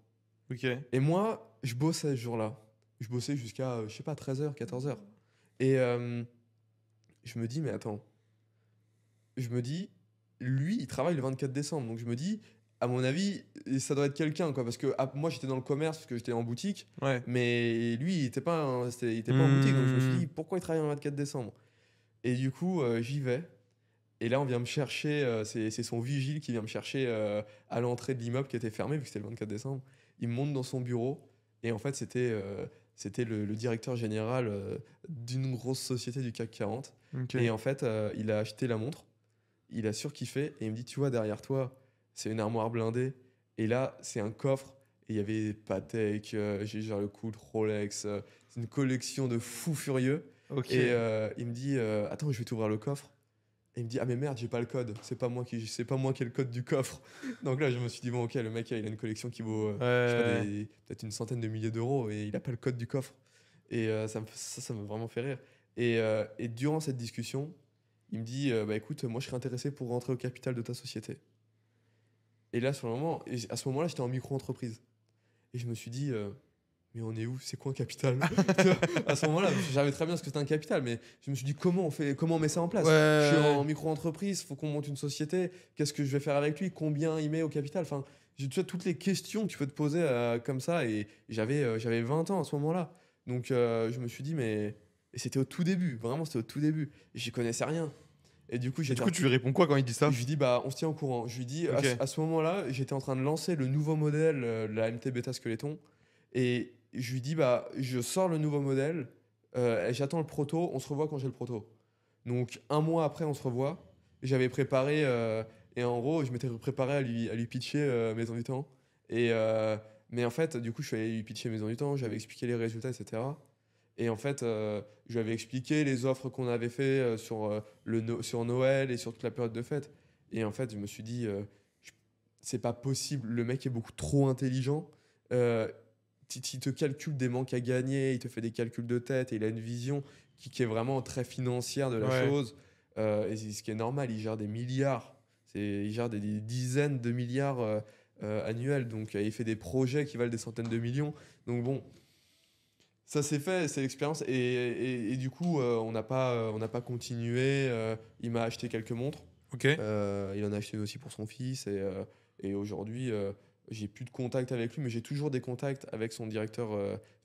Ok. Et moi, je bossais ce jour-là. Je bossais jusqu'à, je sais pas, 13h, 14h. Et je me dis, mais attends. Je me dis, lui, il travaille le 24 décembre. Donc je me dis, à mon avis, ça doit être quelqu'un, quoi. Parce que moi, j'étais dans le commerce, parce que j'étais en boutique. Ouais. Mais lui, il était pas, il était pas en boutique. Donc je me suis Hmm. dit, pourquoi il travaille le 24 décembre? Et du coup, j'y vais. Et là, on vient me chercher, c'est son vigile qui vient me chercher à l'entrée de l'immeuble qui était fermé, vu que c'était le 24 décembre. Il me monte dans son bureau. Et en fait, c'était le directeur général d'une grosse société du CAC 40. Ok. Et en fait, il a acheté la montre. Il a surkiffé et il me dit, tu vois, derrière toi, c'est une armoire blindée. Et là, c'est un coffre. Et il y avait Patek, j'ai genre le coup de Rolex. C'est une collection de fous furieux. Ok. Et il me dit, attends, je vais t'ouvrir le coffre. Et il me dit, ah mais merde, j'ai pas le code. C'est pas moi qui ai le code du coffre. Donc là, je me suis dit, bon, ok, le mec, il a une collection qui vaut, je sais pas, Ouais. peut-être une centaine de milliers d'euros et il a pas le code du coffre. Et ça m'a vraiment fait rire. Et durant cette discussion, il me dit, bah écoute, moi je serais intéressé pour rentrer au capital de ta société. Et là, sur le moment, à ce moment-là, j'étais en micro-entreprise. Et je me suis dit, mais on est où? C'est quoi un capital? À ce moment-là, j'avais très bien ce que c'était un capital, mais je me suis dit, comment on met ça en place? Je suis Ouais. en micro-entreprise, faut qu'on monte une société. Qu'est-ce que je vais faire avec lui? Combien il met au capital? Enfin, j'ai tu vois, toutes les questions que tu peux te poser comme ça. Et j'avais 20 ans à ce moment-là. Donc, je me suis dit, mais. Et c'était au tout début, vraiment, c'était au tout début. Et j'y connaissais rien. Et du coup, Et du coup, tu lui réponds quoi quand il dit ça? je lui dis, bah, on se tient au courant. Je lui dis, Ok. à ce moment-là, j'étais en train de lancer le nouveau modèle, la MT Beta Skeleton. Et je lui dis, bah, je sors le nouveau modèle, et j'attends le proto, on se revoit quand j'ai le proto. Donc, un mois après, on se revoit. J'avais préparé, et en gros, je m'étais préparé à lui pitcher Maison du Temps. Et, mais en fait, du coup, je suis allé lui pitcher Maison du Temps, j'avais expliqué les résultats, etc. Et en fait, je lui avais expliqué les offres qu'on avait fait sur, sur Noël et sur toute la période de fête. Et en fait, je me suis dit, je- c'est pas possible. Le mec est beaucoup trop intelligent. Euh, il te calcule des manques à gagner, il te fait des calculs de tête et il a une vision qui est vraiment très financière de la Ouais. chose. Et c'est ce qui est normal, il gère des milliards. Il gère des dizaines de milliards annuels. Donc, il fait des projets qui valent des centaines de millions. Donc, bon. Ça s'est fait, c'est l'expérience. Et du coup, on n'a pas continué. Il m'a acheté quelques montres. Ok. Il en a acheté une aussi pour son fils. Et aujourd'hui, j'ai plus de contact avec lui, mais j'ai toujours des contacts avec son directeur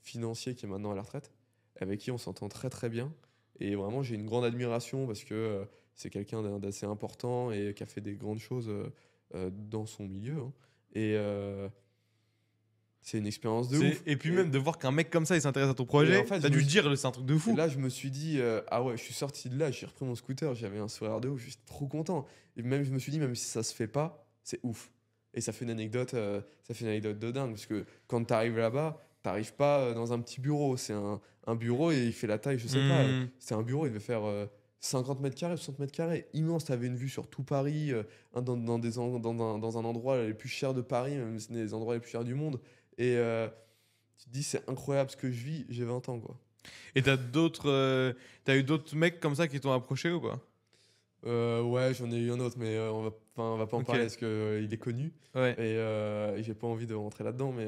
financier qui est maintenant à la retraite, avec qui on s'entend très très bien. Et vraiment, j'ai une grande admiration parce que c'est quelqu'un d'assez important et qui a fait des grandes choses dans son milieu, hein. Et c'est une expérience de ouf. Et puis Et, même de voir qu'un mec comme ça, il s'intéresse à ton et en projet, fait, t'as dû te dire, c'est un truc de et fou. là, je me suis dit, ah ouais, je suis sorti de là, j'ai repris mon scooter, j'avais un sourire de ouf, j'étais trop content. Et même, je me suis dit, même si ça se fait pas, c'est ouf. Et ça fait une anecdote de dingue, parce que quand tu arrives là-bas, t'arrives pas dans un petit bureau, c'est un bureau et il fait la taille, je sais pas, Hmm. c'est un bureau, il devait faire 50 mètres carrés, 60 mètres carrés, immense, t'avais une vue sur tout Paris, dans un endroit les plus chers de Paris, même si c'est des endroits les plus chers du monde. Et tu te dis, c'est incroyable ce que je vis, j'ai 20 ans, quoi. Et t'as eu d'autres mecs comme ça qui t'ont approché ou pas? Ouais, j'en ai eu un autre, mais on va pas en Ok. parler parce que, il est connu. Ouais. Et j'ai pas envie de rentrer là-dedans. Mais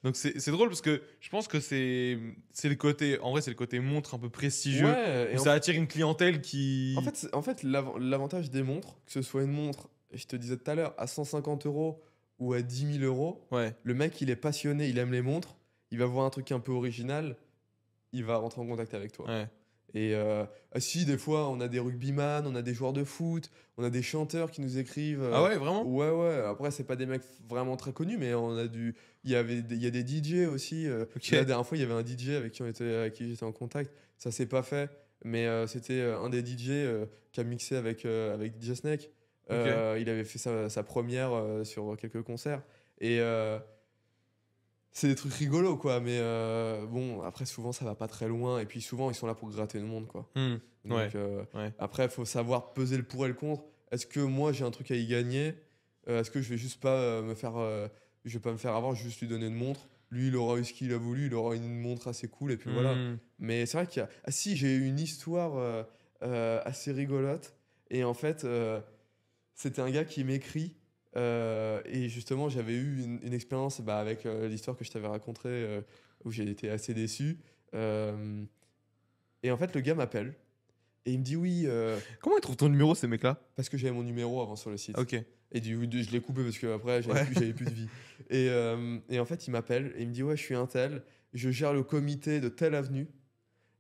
Donc c'est drôle parce que je pense que c'est le côté, en vrai, c'est le côté montre un peu prestigieux ouais, où ça attire une clientèle qui. en fait l'avantage des montres, que ce soit une montre, je te disais tout à l'heure, à 150 euros ou à 10 000 euros, Ouais. le mec, il est passionné, il aime les montres, il va voir un truc un peu original, il va rentrer en contact avec toi. Ouais. Et ah si, des fois, on a des rugbyman, on a des joueurs de foot, on a des chanteurs qui nous écrivent. Ah ouais, vraiment? Ouais, ouais. Après, c'est pas des mecs vraiment très connus, mais on a du. Il y a des DJ aussi. Ok. La dernière fois, il y avait un DJ avec qui j'étais en contact. Ça s'est pas fait, mais c'était un des DJ qui a mixé avec DJ Snake. Ok. Il avait fait sa première sur quelques concerts. Et c'est des trucs rigolos, quoi. Mais bon, après, souvent, ça va pas très loin. Et puis, souvent, ils sont là pour gratter le monde, quoi. Hmm. Ouais. Donc, Ouais. après, il faut savoir peser le pour et le contre. Est-ce que moi, j'ai un truc à y gagner? Est-ce que je vais juste pas je vais pas me faire avoir, juste lui donner une montre. Lui, il aura eu ce qu'il a voulu, il aura une montre assez cool, et puis voilà. Hmm. Mais c'est vrai qu'il y a. Ah, si, j'ai eu une histoire assez rigolote. Et en fait, c'était un gars qui m'écrit. Et justement, j'avais eu une expérience bah, avec l'histoire que je t'avais racontée, où j'ai été assez déçu. Euh, et en fait, le gars m'appelle. Et il me dit oui, Comment ils trouvent ton numéro, ces mecs-là? parce que j'avais mon numéro avant sur le site. Ok. Et je l'ai coupé parce que après Ouais. j'avais plus de vie. Et en fait, il m'appelle et il me dit ouais, je suis un tel, je gère le comité de telle avenue.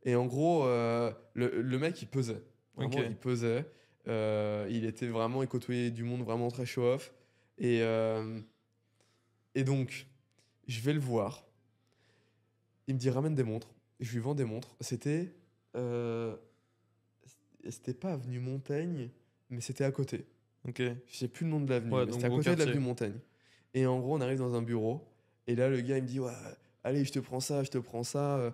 Et en gros, le mec, il pesait. Vraiment, Ok. il pesait. Il était vraiment, il côtoyait du monde vraiment très show-off. Et, euh, et donc, je vais le voir. Il me dit ramène des montres. Je lui vends des montres. Euh, c'était pas avenue Montaigne, mais c'était à côté. Ok. Je sais plus le nom de l'avenue, Ouais, mais donc c'était à gros côté de quartier. l'avenue Montaigne. Et en gros, on arrive dans un bureau. Et là, le gars, il me dit ouais, allez, je te prends ça, je te prends ça.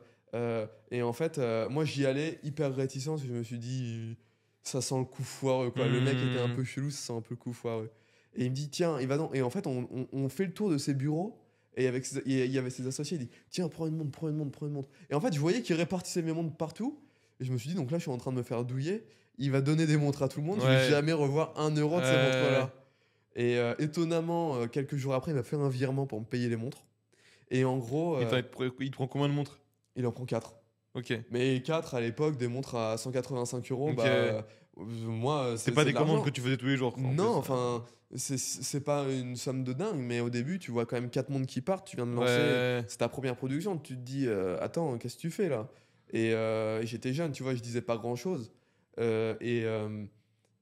Et en fait, moi, j'y allais hyper réticent parce que je me suis dit, ça sent le coup foireux, quoi. Le mec était un Hmm. peu chelou, ça sent un peu le coup foireux. Et il me dit, tiens, il va dans. Et en fait, on fait le tour de ses bureaux. Et il y avait ses associés, il dit, tiens, prends une montre, prends une montre, prends une montre. Et en fait, je voyais qu'il répartissait mes montres partout. Et je me suis dit, donc là, je suis en train de me faire douiller. Il va donner des montres à tout le monde. Je vais Ouais. jamais revoir 1 euro de ces Euh, montres-là. Et étonnamment, quelques jours après, il m'a fait un virement pour me payer les montres. Et en gros, il te prend combien de montres? il en prend 4. Ok. Mais 4 à l'époque, des montres à 185 euros, Ok. bah, moi, C'était pas c'est des de commandes l'argent. que tu faisais tous les jours, quoi, en Non, plus. enfin, c'est pas une somme de dingue, mais au début, tu vois quand même 4 montres qui partent, tu viens de lancer, Ouais. c'est ta première production, tu te dis, attends, qu'est-ce que tu fais là? Et j'étais jeune, tu vois, je disais pas grand-chose. Et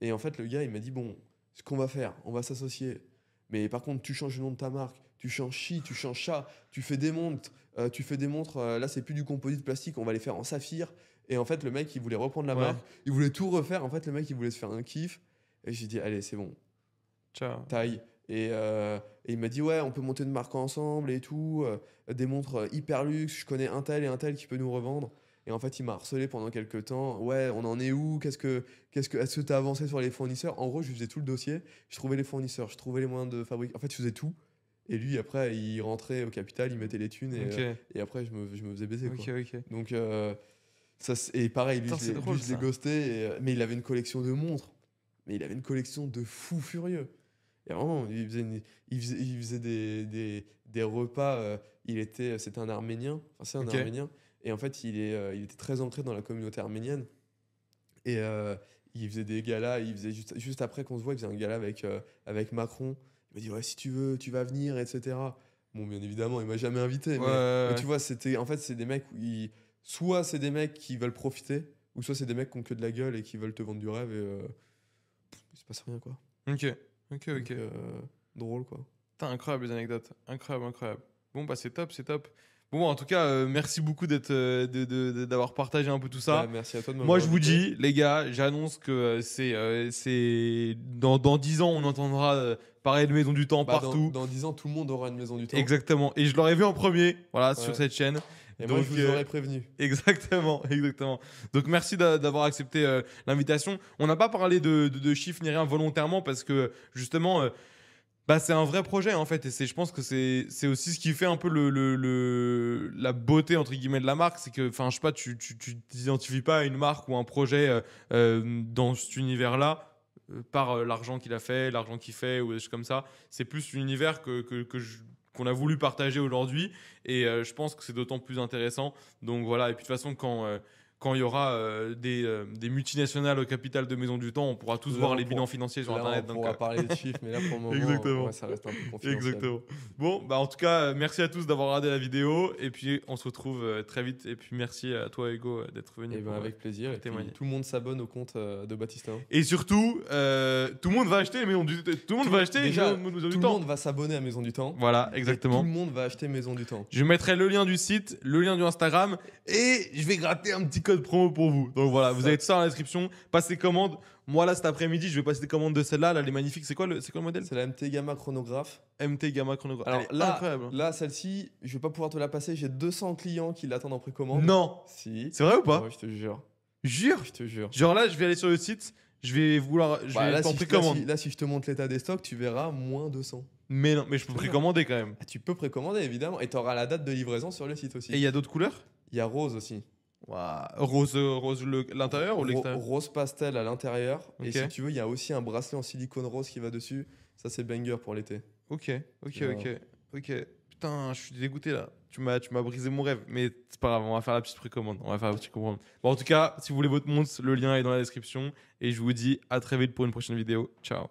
Et en fait, le gars, il m'a dit, bon, ce qu'on va faire, on va s'associer. Mais par contre, tu changes le nom de ta marque, tu changes chi, tu changes chat, tu fais des montres, là, c'est plus du composite plastique, on va les faire en saphir. Et en fait, le mec, il voulait reprendre la Ouais. marque, il voulait tout refaire. En fait, le mec, il voulait se faire un kiff. Et j'ai dit, allez, c'est bon, Ciao. taille. Et il m'a dit, ouais, on peut monter une marque ensemble et tout, des montres hyper luxe, je connais un tel et un tel qui peut nous revendre. Et en fait, il m'a harcelé pendant quelques temps. Ouais, on en est où? Est-ce que tu as avancé sur les fournisseurs? En gros, je lui faisais tout le dossier. Je trouvais les fournisseurs, je trouvais les moyens de fabriquer. En fait, je faisais tout. Et lui, après, il rentrait au capital, il mettait les thunes. Ok. Et après, je me faisais baiser. Ok, Quoi. ok. Donc, et pareil, lui, Putain, c'est drôle, je l'ai ça. ghosté. Mais il avait une collection de montres. Mais il avait une collection de fous furieux. Et vraiment, il faisait des repas. C'était un Arménien. Enfin, c'est un Ok. Arménien. Et en fait, il était très ancré dans la communauté arménienne. Et il faisait des galas. Il faisait juste après qu'on se voit, il faisait un gala avec Macron. Il m'a dit, ouais, si tu veux, tu vas venir, etc. Bon, bien évidemment, il m'a jamais invité. Ouais, Mais ouais. tu vois, en fait, c'est des mecs soit c'est des mecs qui veulent profiter, ou soit c'est des mecs qui ont que de la gueule et qui veulent te vendre du rêve. Et il se passe rien, quoi. Ok. Ok, ok. Donc, drôle, quoi. Putain, incroyable les anecdotes. Incroyable, incroyable. Bon, bah c'est top, c'est top. Bon, en tout cas, merci beaucoup d'avoir partagé un peu tout ça. Bah, merci à toi de Moi, m'avoir je vous invité. dis, les gars, j'annonce que c'est dans 10 ans, on entendra parler de Maison du Temps Bah, partout. dans 10 ans, tout le monde aura une maison du temps. Exactement. Et je l'aurais vu en premier, voilà, sur Ouais. cette chaîne. Et moi, Donc, je vous aurais prévenu. exactement, exactement. Donc merci d'avoir accepté l'invitation. On n'a pas parlé de chiffres ni rien volontairement parce que justement, bah, c'est un vrai projet en fait. Et je pense que c'est aussi ce qui fait un peu la beauté entre guillemets de la marque. C'est que, enfin, je sais pas, tu t'identifies pas à une marque ou un projet dans cet univers-là. Par l'argent qu'il a fait, l'argent qu'il fait ou des choses comme ça. C'est plus l'univers qu'on a voulu partager aujourd'hui et je pense que c'est d'autant plus intéressant. Donc voilà, et puis de toute façon, quand il y aura des multinationales au capital de Maison du Temps, on pourra tous Là, voir on les pourra- bilans financiers sur Là, Internet. on Donc, pourra parler de chiffres, mais là, pour le moment, Exactement. ouais, ça reste un peu confidentiel. exactement. Bon, bah en tout cas, merci à tous d'avoir regardé la vidéo et puis on se retrouve très vite. Et puis merci à toi, Hugo, d'être venu. Et ben, pour, avec plaisir. Et puis, témoigner. tout le monde s'abonne au compte de Baptiste. Et surtout, tout le monde va acheter tout le monde va acheter Déjà, Maison tout du le Temps. monde va s'abonner à Maison du Temps. Voilà, Et exactement. tout le monde va acheter Maison du Temps. Je mettrai le lien du site, le lien du Instagram et je vais gratter un petit code promo pour vous. Donc voilà, vous Ça- avez tout ça dans la description. Passez commande. Moi là cet après-midi, je vais passer des commandes de celle-là. Là, elle est magnifique. C'est quoi le modèle? C'est la MT Gamma chronographe. MT Gamma Chronograph. Alors Elle est incroyable. là, celle-ci, je vais pas pouvoir te la passer. J'ai 200 clients qui l'attendent en précommande. Non, Si. c'est vrai ou pas? Ouais, je te jure. Jure. Je te jure. Genre là, je vais aller sur le site, je vais Bah, là, être en si je, précommande. là, si je te montre l'état des stocks, tu verras moins 200. Mais non, mais je peux précommander quand même. Ah, tu peux précommander, évidemment. Et tu auras la date de livraison sur le site aussi. Et il y a d'autres couleurs? Il y a rose aussi. Waouh. Rose, l'intérieur ou l'extérieur? Rose pastel à l'intérieur. Et Ok. si tu veux, il y a aussi un bracelet en silicone rose qui va dessus. Ça, c'est banger pour l'été. Ok, ok, Ouais. ok, ok. Putain, je suis dégoûté là. Tu m'as brisé mon rêve. Mais c'est pas grave, on va faire la petite précommande. On va faire la petite précommande. Bon, en tout cas, si vous voulez votre montre, le lien est dans la description. Et je vous dis à très vite pour une prochaine vidéo. Ciao.